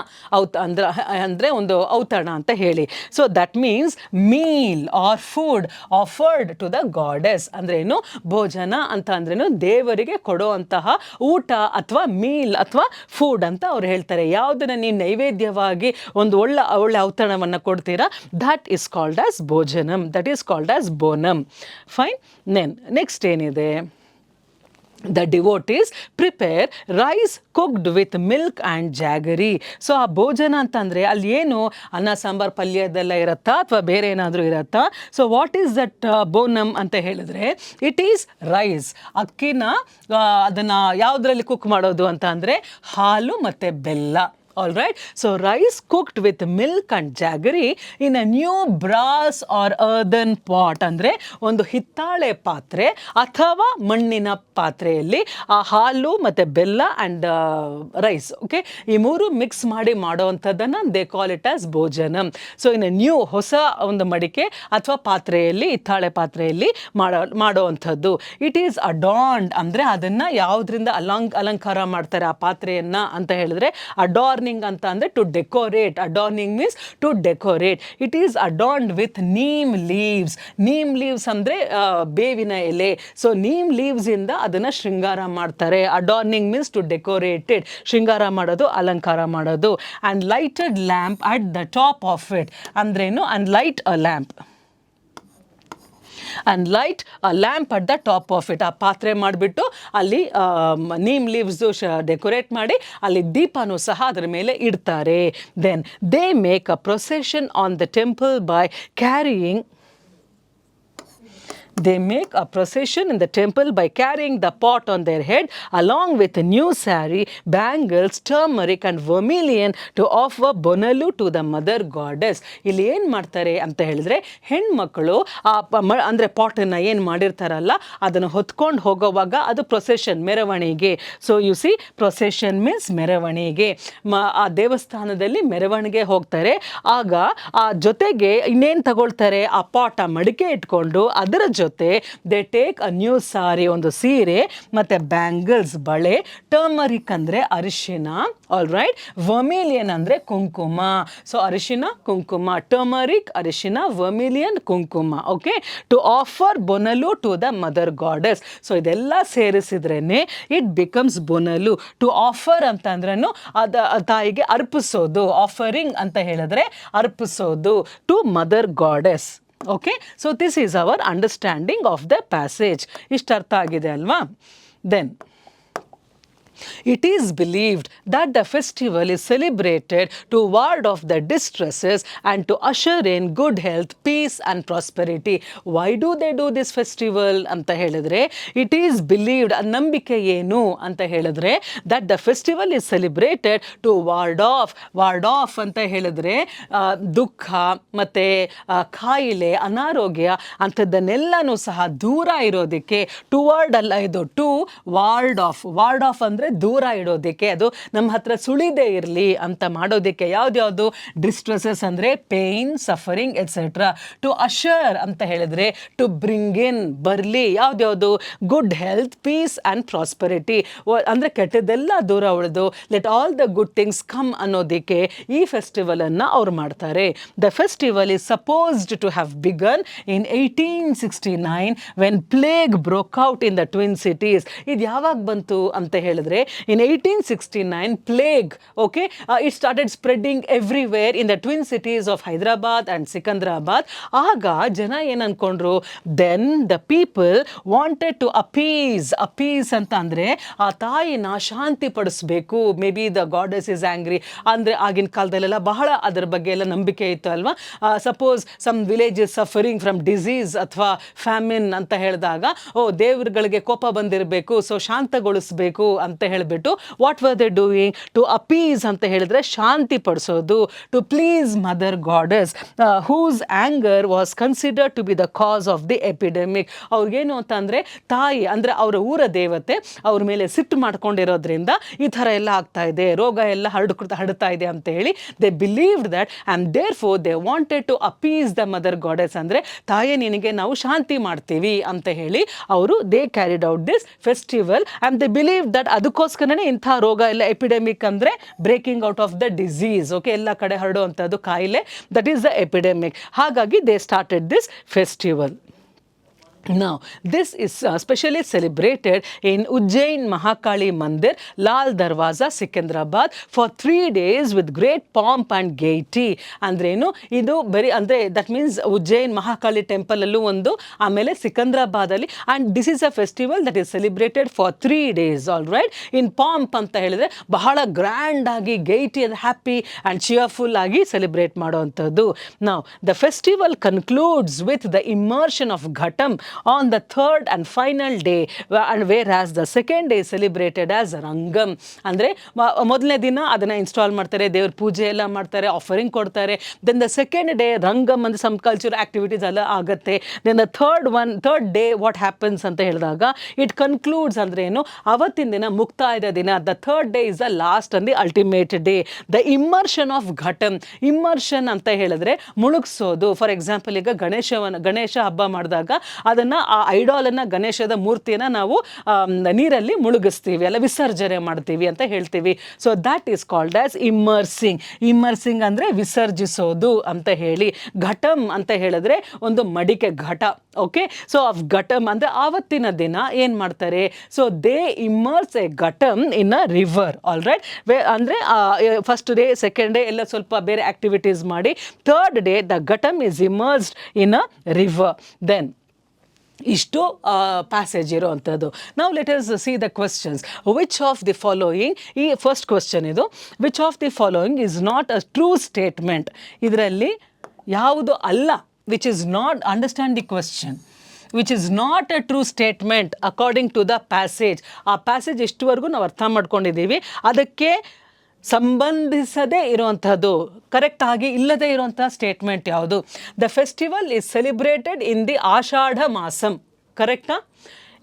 ಅಂದರೆ ಒಂದು ಔತಣ ಅಂತ ಹೇಳಿ. So that means meal or food offered to the goddess. ಅಂದ್ರೇನು? ಭೋಜನ ಅಂತ ಅಂದ್ರೇನು? ದೇವರಿಗೆ ಕೊಡುವಂತಹ ಊಟ ಅಥವಾ ಮೀಲ್ ಅಥವಾ ಫುಡ್ ಅಂತ ಅವ್ರು ಹೇಳ್ತಾರೆ. ಯಾವುದನ್ನು ನೀವು ನೈವೇದ್ಯವಾಗಿ ಒಂದು ಒಳ್ಳೆ ಔತಣವನ್ನು ಕೊಡ್ತೀರಾ, that is called as bhojanam, that is called as Bonam. Fine. Next ಏನಿದೆ? The devotees prepare rice cooked with milk and jaggery. So ಆ ಭೋಜನ ಅಂತಂದರೆ ಅಲ್ಲಿ ಏನು ಅನ್ನ ಸಾಂಬಾರು ಪಲ್ಯದೆಲ್ಲ ಇರುತ್ತಾ ಅಥವಾ ಬೇರೆ ಏನಾದರೂ ಇರುತ್ತಾ? ಸೊ ವಾಟ್ ಈಸ್ ದಟ್ ಬೋನಮ್ ಅಂತ ಹೇಳಿದ್ರೆ, ಇಟ್ ಈಸ್ ರೈಸ್. ಅಕ್ಕಿನ ಅದನ್ನು ಯಾವುದರಲ್ಲಿ ಕುಕ್ ಮಾಡೋದು ಅಂತ ಅಂದರೆ ಹಾಲು ಮತ್ತು ಬೆಲ್ಲ. All right, so rice cooked with milk and jaggery in a new brass or earthen pot. ಅಂದರೆ ಒಂದು ಹಿತ್ತಾಳೆ ಪಾತ್ರೆ ಅಥವಾ ಮಣ್ಣಿನ ಪಾತ್ರೆಯಲ್ಲಿ ಆ ಹಾಲು ಮತ್ತು ಬೆಲ್ಲ ಆ್ಯಂಡ್ ರೈಸ್, ಓಕೆ, ಈ ಮೂರು ಮಿಕ್ಸ್ ಮಾಡಿ ಮಾಡೋವಂಥದ್ದನ್ನು they call it as bhojanam. So in a new, ಹೊಸ ಒಂದು ಮಡಿಕೆ ಅಥವಾ ಪಾತ್ರೆಯಲ್ಲಿ, ಹಿತ್ತಾಳೆ ಪಾತ್ರೆಯಲ್ಲಿ ಮಾಡೋವಂಥದ್ದು. ಇಟ್ ಈಸ್ ಅಡಾರ್ನ್ಡ್, ಅಂದರೆ ಅದನ್ನು ಯಾವುದರಿಂದ ಅಲಂಕಾರ ಮಾಡ್ತಾರೆ ಆ ಪಾತ್ರೆಯನ್ನು ಅಂತ ಹೇಳಿದ್ರೆ, ಅಡಾರ್ನಿಂಗ್ ಅಂತ ಅಂದರೆ to decorate. Adorning means to decorate. It is adorned with neem leaves. Neem leaves ಅಂದರೆ ಬೇವಿನ ಎಲೆ. ಸೊ ನೀಮ್ ಲೀವ್ಸಿಂದ ಅದನ್ನು ಶೃಂಗಾರ ಮಾಡ್ತಾರೆ. ಅಡಾರ್ನಿಂಗ್ ಮೀನ್ಸ್ ಟು ಡೆಕೋರೇಟೆಡ್, ಶೃಂಗಾರ ಮಾಡೋದು, ಅಲಂಕಾರ ಮಾಡೋದು. And lighted lamp at the top of it. ಅಂದ್ರೇನು? And light a lamp and light a lamp at the top of it. ಆ ಪಾತ್ರೆ ಮಾಡಿಬಿಟ್ಟು ಅಲ್ಲಿ ನೀಮ್ ಲೀವ್ಸು ಡೆಕೋರೇಟ್ ಮಾಡಿ ಅಲ್ಲಿ ದೀಪನೂ ಸಹ ಅದರ ಮೇಲೆ ಇಡ್ತಾರೆ. Then they make a procession on the temple by carrying They make a procession in the temple by carrying the pot on their head along with a new saree, bangles, turmeric and vermilion to offer bonalu to the mother goddess. ಇಲ್ಲಿ ಏನು ಮಾಡ್ತಾರೆ ಅಂತ ಹೇಳಿದ್ರೆ, ಹೆಣ್ಮಕ್ಕಳು ಅಂದರೆ ಪಾಟನ್ನು ಏನು ಮಾಡಿರ್ತಾರಲ್ಲ ಅದನ್ನು ಹೊತ್ಕೊಂಡು ಹೋಗೋವಾಗ ಅದು ಪ್ರೊಸೆಷನ್, ಮೆರವಣಿಗೆ. So U C, procession means ಮೆರವಣಿಗೆ. ಆ ದೇವಸ್ಥಾನದಲ್ಲಿ ಮೆರವಣಿಗೆ ಹೋಗ್ತಾರೆ. ಆಗ ಆ ಜೊತೆಗೆ ಇನ್ನೇನು ತಗೊಳ್ತಾರೆ? ಆ ಪಾಟ ಮಡಿಕೆ ಇಟ್ಕೊಂಡು ಅದರ ಜೊತೆ ದೇ ಟೇಕ್ ಅ ನ್ಯೂ ಸಾರಿ, ಒಂದು ಸೀರೆ, ಮತ್ತು ಬ್ಯಾಂಗಲ್ಸ್, ಬಳೆ, ಟರ್ಮರಿಕ್ ಅಂದರೆ ಅರಿಶಿನ, ಆಲ್ ರೈಟ್, ವರ್ಮಿಲಿಯನ್ ಅಂದರೆ ಕುಂಕುಮ. ಸೊ ಅರಿಶಿನ, ಕುಂಕುಮ, ಟರ್ಮರಿಕ್, ಅರಿಶಿನ, ವರ್ಮಿಲಿಯನ್, ಕುಂಕುಮ, okay, to offer Bonalu to the mother goddess. So ಇದೆಲ್ಲ ಸೇರಿಸಿದ್ರೇ it becomes Bonalu. To offer ಅಂತ ಅಂದ್ರೂ ತಾಯಿಗೆ ಅರ್ಪಿಸೋದು. ಆಫರಿಂಗ್ ಅಂತ ಹೇಳಿದ್ರೆ ಅರ್ಪಿಸೋದು to mother goddess. Okay, so this is our understanding of the passage. ಇಷ್ಟು ಅರ್ಥ ಆಗಿದೆ ಅಲ್ವಾ? Then It is believed that the festival is celebrated to ward off the distresses and to usher in good health, peace and prosperity. Why do they do this festival ಅಂತ ಹೇಳಿದ್ರೆ, it is believed, ನಂಬಿಕೆ ಏನು ಅಂತ ಹೇಳಿದ್ರೆ, that the festival is celebrated to ward off ಅಂತ ಹೇಳಿದ್ರೆ ದುಃಖ ಮತ್ತೆ ಕಾಯಿಲೆ, ಅನಾರೋಗ್ಯ ಅಂಥದ್ದನ್ನೆಲ್ಲನೂ ಸಹ ದೂರ ಇರೋದಕ್ಕೆ, ಟುವರ್ಡ್ ಅಲ್ಲ ಇದು, ಟು ವಾರ್ಡ್ ಆಫ್ ಅಂದರೆ ದೂರ ಇಡೋದಕ್ಕೆ, ಅದು ನಮ್ಮ ಹತ್ರ ಸುಳಿದೇ ಇರಲಿ ಅಂತ ಮಾಡೋದಕ್ಕೆ. ಯಾವ್ದ್ಯಾವುದು? ಡಿಸ್ಟ್ರೆಸಸ್ ಅಂದರೆ pain, suffering etcetera. To usher ಅಂತ ಹೇಳಿದ್ರೆ ಟು ಬ್ರಿಂಗ್ ಇನ್, ಬರಲಿ. ಯಾವ್ದ್ಯಾವುದು? Good health, peace and prosperity. ಅಂದರೆ ಕೆಟ್ಟದೆಲ್ಲ ದೂರ ಉಳಿದು let all the good things come ಅನ್ನೋದಕ್ಕೆ ಈ ಫೆಸ್ಟಿವಲನ್ನು ಅವ್ರು ಮಾಡ್ತಾರೆ. The festival is supposed to have begun in 1869 when plague broke out in the twin cities. ಇದು ಯಾವಾಗ ಬಂತು ಅಂತ ಹೇಳಿದ್ರೆ, in 1869 plague, okay, it started spreading everywhere in the twin cities of Hyderabad and Secunderabad. ಆಗ ಜನ ಏನು ಅನ್ಕೊಂಡ್ರು, then the people wanted to appease ಅಂತ ಅಂದರೆ ಆ ತಾಯಿನ ಶಾಂತಿ ಪಡಿಸ್ಬೇಕು. May be the goddess is angry ಅಂದರೆ ಆಗಿನ ಕಾಲದಲ್ಲೆಲ್ಲ ಬಹಳ ಅದರ ಬಗ್ಗೆ ಎಲ್ಲ ನಂಬಿಕೆ ಇತ್ತು ಅಲ್ವಾ. Suppose some village is suffering from disease ಅಥವಾ ಫ್ಯಾಮಿನ್ ಅಂತ ಹೇಳಿದಾಗ, ದೇವರುಗಳಿಗೆ ಕೋಪ ಬಂದಿರಬೇಕು, ಸೊ ಶಾಂತಗೊಳಿಸಬೇಕು ಅಂತ ಹೇಳಿಬಿಟ್ಟು what were they doing? To appease ಅಂತ ಹೇಳಿದ್ರೆ ಶಾಂತಿ ಪಡಿಸೋದು. To please mother goddess whose anger was considered to be the cause of the epidemic. ಅವ್ರಿಗೇನು ಅಂತ ಅಂದರೆ, ತಾಯಿ ಅಂದರೆ ಅವರ ಊರ ದೇವತೆ ಅವ್ರ ಮೇಲೆ ಸಿಟ್ಟು ಮಾಡ್ಕೊಂಡಿರೋದ್ರಿಂದ ಈ ಥರ ಎಲ್ಲ ಆಗ್ತಾ ಇದೆ, ರೋಗ ಎಲ್ಲ ಹರಡ್ತಾ ಇದೆ ಅಂತ ಹೇಳಿ they believed that, and therefore they wanted to appease the mother goddess. ಅಂದರೆ ತಾಯಿ ನಿನಗೆ ನಾವು ಶಾಂತಿ ಮಾಡ್ತೀವಿ ಅಂತ ಹೇಳಿ ಅವರು they carried out this festival and they believe that. ಅದಕ್ಕೋಸ್ಕರನೇ ಇಂಥ ರೋಗ ಎಲ್ಲ, ಎಪಿಡೆಮಿಕ್ ಅಂದರೆ breaking out of the disease, okay, ಎಲ್ಲ ಕಡೆ ಹರಡುವಂಥದ್ದು ಕಾಯಿಲೆ, ದಟ್ ಈಸ್ ದ ಎಪಿಡೆಮಿಕ್. ಹಾಗಾಗಿ they started this festival. Now, this is specially celebrated in Ujjain Mahakali Mandir, Lal Darwaza, Secunderabad for 3 days with great pomp and gaiety. ಅಂದ್ರೇನು ಇದು ಬರೀ ಅಂದರೆ that means Ujjain Mahakali ಟೆಂಪಲಲ್ಲೂ ಒಂದು, ಆಮೇಲೆ ಸಿಕಂದ್ರಾಬಾದಲ್ಲಿ. And this is a festival that is celebrated for 3 days, all right. In pomp ಅಂತ ಹೇಳಿದ್ರೆ ಬಹಳ ಗ್ರ್ಯಾಂಡ್ ಆಗಿ, gaiety and happy and cheerful ಆಗಿ ಸೆಲೆಬ್ರೇಟ್ ಮಾಡುವಂಥದ್ದು. ನಾವು the festival concludes with the immersion of ghatam on the third and final day, and whereas the second day is celebrated as ರಂಗಂ. ಅಂದರೆ ಮೊದಲನೇ ದಿನ ಅದನ್ನು ಇನ್ಸ್ಟಾಲ್ ಮಾಡ್ತಾರೆ, ದೇವ್ರ ಪೂಜೆ ಎಲ್ಲ ಮಾಡ್ತಾರೆ, ಆಫರಿಂಗ್ ಕೊಡ್ತಾರೆ. Then the second day Rangam ಅಂದರೆ ಸಮ್ ಕಲ್ಚರ್ ಆ್ಯಕ್ಟಿವಿಟೀಸ್ ಎಲ್ಲ ಆಗುತ್ತೆ. Then the third day what happens ಅಂತ ಹೇಳಿದಾಗ ಇಟ್ ಕನ್ಕ್ಲೂಡ್ಸ್ ಅಂದರೆ ಏನು, ಅವತ್ತಿನ ದಿನ ಮುಕ್ತಾಯದ ದಿನ. The third day is the last and the ultimate day. The immersion of ghatam. Immersion ಅಂತ ಹೇಳಿದ್ರೆ ಮುಳುಗಿಸೋದು. ಫಾರ್ ಎಕ್ಸಾಂಪಲ್, ಈಗ ಗಣೇಶ ಹಬ್ಬ ಮಾಡಿದಾಗ ಅದನ್ನು, ಆ ಐಡಾಲನ್ನು, ಗಣೇಶದ ಮೂರ್ತಿಯನ್ನು ನಾವು ನೀರಲ್ಲಿ ಮುಳುಗಿಸ್ತೀವಿ, ಅಲ್ಲ ವಿಸರ್ಜನೆ ಮಾಡ್ತೀವಿ ಅಂತ ಹೇಳ್ತೀವಿ. So that is called as immersing ಅಂದರೆ ವಿಸರ್ಜಿಸೋದು ಅಂತ ಹೇಳಿ. ಘಟಮ್ ಅಂತ ಹೇಳಿದ್ರೆ ಒಂದು ಮಡಿಕೆ, ಘಟ, ಓಕೆ. ಸೊ ಆಫ್ ಘಟಮ್ ಅಂದರೆ ಆವತ್ತಿನ ದಿನ ಏನು ಮಾಡ್ತಾರೆ, so they immerse a ghatam in a river, all right. ಅಂದರೆ ಫಸ್ಟ್ ಡೇ, ಸೆಕೆಂಡ್ ಡೇ ಎಲ್ಲ ಸ್ವಲ್ಪ ಬೇರೆ ಆ್ಯಕ್ಟಿವಿಟೀಸ್ ಮಾಡಿ, third day the ghatam is immersed in a river. Then ಇಷ್ಟು ಪ್ಯಾಸೇಜ್ ಇರೋವಂಥದ್ದು. ನಾವು let us see the questions. Which of the following, ಈ first question ಇದು, which of the following is not a true statement? ಇದರಲ್ಲಿ ಯಾವುದು ಅಲ್ಲ, which is not, understand the question, which is not a true statement according to the passage. ಆ passage ಇಷ್ಟುವರೆಗೂ ನಾವು ಅರ್ಥ ಮಾಡ್ಕೊಂಡಿದ್ದೀವಿ, ಅದಕ್ಕೆ ಸಂಬಂಧಿಸದೇ ಇರುವಂಥದ್ದು, ಕರೆಕ್ಟ್ ಆಗಿ ಇಲ್ಲದೇ ಇರುವಂಥ ಸ್ಟೇಟ್ಮೆಂಟ್ ಯಾವುದು? The festival is celebrated in the Ashadha masam, ಕರೆಕ್ಟಾ?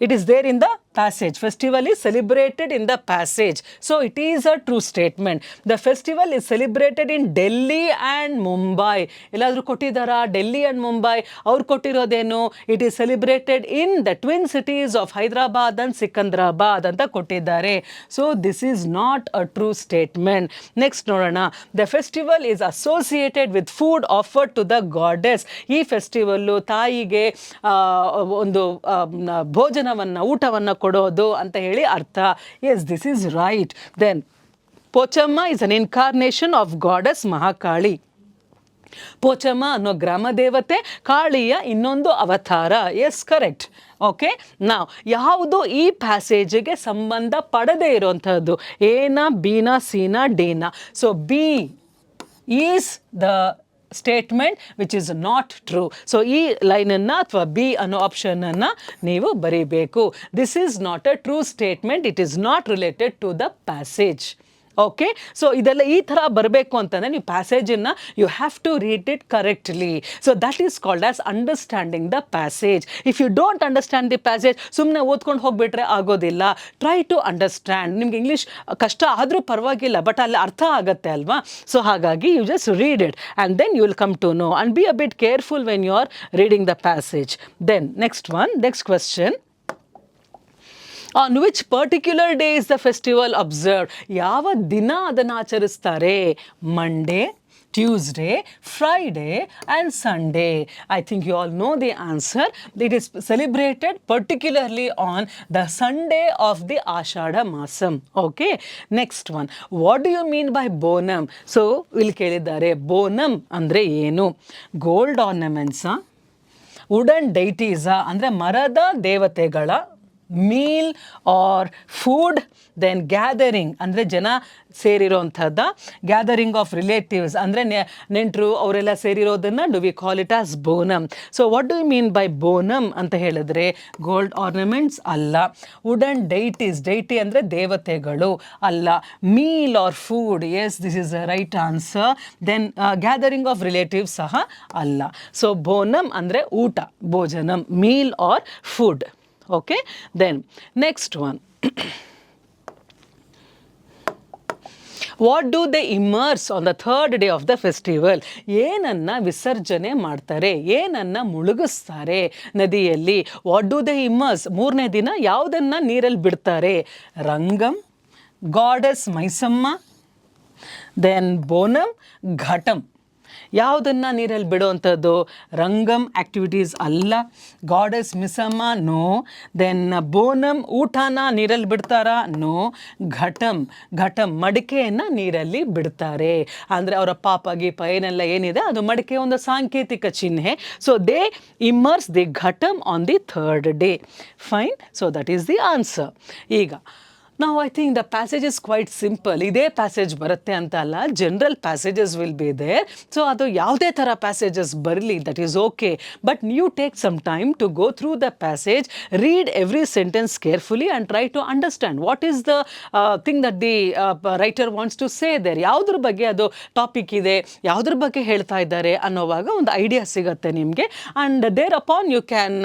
It is there in the passage. Festival is celebrated in the passage. So it is a true statement. The festival is celebrated in Delhi and Mumbai. ಎಲ್ಲಾದರೂ ಕೊಟ್ಟಿದ್ದಾರಾ? Delhi and Mumbai. ಅವ್ರು ಕೊಟ್ಟಿರೋದೇನು? It is celebrated in the twin cities of Hyderabad and Secunderabad ಅಂತ ಕೊಟ್ಟಿದ್ದಾರೆ. So this is not a true statement. Next ನೋಡೋಣ. The festival is associated with food offered to the goddess. ಈ festival ತಾಯಿಗೆ ಒಂದು ಊಟವನ್ನು ಕೊಡೋದು ಅಂತ ಹೇಳಿ ಅರ್ಥ. Yes, this is right. Then Pochamma is an incarnation of goddess Mahakali. Pochamma ಅನ್ನೋ ಗ್ರಾಮ ದೇವತೆ ಕಾಳಿಯ ಇನ್ನೊಂದು ಅವತಾರ. S, correct. ಓಕೆ, ನಾವು ಯಾವುದು ಈ ಪ್ಯಾಸೇಜಿಗೆ ಸಂಬಂಧ ಪಡದೇ ಇರುವಂಥದ್ದು, ಎನ, ಬಿನ, ಸಿನ, ಡಿನ. So B is the statement which is not true. So ಈ ಲೈನನ್ನು ಅಥವಾ ಬಿ ಅನ್ನೋ ಆಪ್ಷನನ್ನು ನೀವು ಬರೀಬೇಕು. This is not a true statement, it is not related to the passage. Okay, so ಇದೆಲ್ಲ ಈ ಥರ ಬರಬೇಕು ಅಂತಂದರೆ ನೀವು ಪ್ಯಾಸೇಜನ್ನು you have to read it correctly. So that is called as understanding the passage. If you don't understand the passage, ಸುಮ್ಮನೆ ಓದ್ಕೊಂಡು ಹೋಗಿಬಿಟ್ರೆ ಆಗೋದಿಲ್ಲ. Try to understand. ನಿಮ್ಗೆ ಇಂಗ್ಲೀಷ್ ಕಷ್ಟ ಆದರೂ ಪರವಾಗಿಲ್ಲ, ಬಟ್ ಅಲ್ಲಿ ಅರ್ಥ ಆಗುತ್ತೆ ಅಲ್ವಾ. ಸೊ ಹಾಗಾಗಿ you just read it and then you will come to know and be a bit careful when you are reading the passage. Then next question. On which particular day is the festival observed? ಯಾವ ದಿನ ಅದನ್ನು ಆಚರಿಸ್ತಾರೆ? Monday, Tuesday, Friday and Sunday. I think you all know the answer. It is celebrated particularly on the Sunday of the Ashadha Masam. Okay, next one. What do you mean by bonum? So ಇಲ್ಲಿ ಕೇಳಿದ್ದಾರೆ bonum ಅಂದರೆ ಏನು? Gold ಆರ್ನಮೆಂಟ್ಸಾ, wooden ಡೈಟೀಸಾ ಅಂದರೆ ಮರದ ದೇವತೆಗಳ, meal or food, then gathering ಅಂದರೆ ಜನ ಸೇರಿರೋಂಥದ್ದು, ಗ್ಯಾದರಿಂಗ್ ಆಫ್ ರಿಲೇಟಿವ್ಸ್ ಅಂದರೆ ನೆಂಟರು ಅವರೆಲ್ಲ ಸೇರಿರೋದನ್ನು do we call it as Bonam. So what do you mean by Bonam ಅಂತ ಹೇಳಿದ್ರೆ ಗೋಲ್ಡ್ ಆರ್ನಮೆಂಟ್ಸ್ ಅಲ್ಲ, ವುಡನ್ ಡೈಟಿ ಅಂದರೆ ದೇವತೆಗಳು ಅಲ್ಲ, meal or food, yes this is a right answer. Then gathering of relatives ಸಹ ಅಲ್ಲ. ಸೊ ಬೋನಮ್ ಅಂದರೆ ಊಟ, ಭೋಜನಂ, meal or food. Okay, then next one. What do they immerse on the third day of the festival? ಏನನ್ನು ವಿಸರ್ಜನೆ ಮಾಡ್ತಾರೆ, ಏನನ್ನು ಮುಳುಗಿಸ್ತಾರೆ ನದಿಯಲ್ಲಿ? What do they immerse? ಮೂರನೇ ದಿನ ಯಾವುದನ್ನು ನೀರಲ್ಲಿ ಬಿಡ್ತಾರೆ? ರಂಗಂ, ಗಾಡೆಸ್ ಮೈಸಮ್ಮ, ದೆನ್ ಬೋನಮ್, ಘಟಂ. ಯಾವುದನ್ನು ನೀರಲ್ಲಿ ಬಿಡುವಂಥದ್ದು? ರಂಗಮ್ ಆ್ಯಕ್ಟಿವಿಟೀಸ್ ಅಲ್ಲ, ಗಾಡೆಸ್ ಮಿಸಮ್ಮ ನೋ, ದೆನ್ ಬೋನಮ್ ಊಟನ ನೀರಲ್ಲಿ ಬಿಡ್ತಾರಾ? ನೋ. ಘಟಂ ಮಡಿಕೆಯನ್ನು ನೀರಲ್ಲಿ ಬಿಡ್ತಾರೆ. ಅಂದರೆ ಅವರ ಪಾಪ ಗೀಪ ಏನೆಲ್ಲ ಏನಿದೆ ಅದು ಮಡಿಕೆ ಒಂದು ಸಾಂಕೇತಿಕ ಚಿಹ್ನೆ. So they immerse the ghatam on the third day. Fine, so that is the answer. ಈಗ ನಾವು I think the passage is quite simple. ಇದೇ ಪ್ಯಾಸೇಜ್ ಬರುತ್ತೆ ಅಂತ ಅಲ್ಲ, general passages will be there. So ಅದು ಯಾವುದೇ ಥರ ಪ್ಯಾಸೇಜಸ್ ಬರಲಿ, that is okay. But you take some time to go through the passage, read every sentence carefully and try to understand what is the thing that the writer wants to say there. ಯಾವುದ್ರ ಬಗ್ಗೆ ಅದು topic ಇದೆ, ಯಾವುದ್ರ ಬಗ್ಗೆ ಹೇಳ್ತಾ ಇದ್ದಾರೆ ಅನ್ನೋವಾಗ ಒಂದು idea ಸಿಗುತ್ತೆ ನಿಮಗೆ. And there upon you can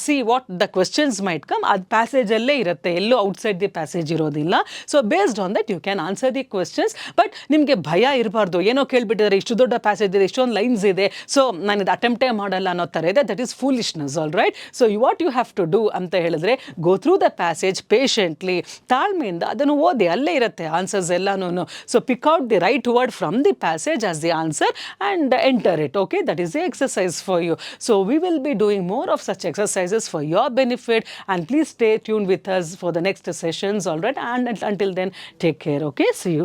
see what the questions might come. ಅದು ಪ್ಯಾಸೇಜಲ್ಲೇ ಇರುತ್ತೆ, ಎಲ್ಲೂ ಔಟ್ಸೈಡ್ ದಿ ಪ್ಯಾಸೇಜ್ ಇರೋದಿಲ್ಲ. So based on that you can answer the questions. But ನಿಮಗೆ ಭಯ ಇರಬಾರ್ದು, ಏನೋ ಕೇಳಿಬಿಟ್ಟಿದ್ದಾರೆ, ಇಷ್ಟು ದೊಡ್ಡ ಪ್ಯಾಸೇಜ್ ಇದೆ, ಇಷ್ಟೊಂದು ಲೈನ್ಸ್ ಇದೆ, ಸೊ ನಾನು ಇದು ಅಟೆಂಪ್ಟೇ ಮಾಡಲ್ಲ ಅನ್ನೋ ಥರ ಇದೆ. That is foolishness. All right. So what you have to do ಅಂತ ಹೇಳಿದ್ರೆ, go through the passage patiently, ತಾಳ್ಮೆಯಿಂದ ಅದನ್ನು ಓದಿ, ಅಲ್ಲೇ ಇರುತ್ತೆ ಆನ್ಸರ್ಸ್ ಎಲ್ಲನೂ. So pick out the right word from the passage as the answer and enter it. Okay, that is the exercise for you. So we will be doing more of such exercises for your benefit, and please stay tuned with us for the next sessions. All right, and until then, take care. Okay, see you.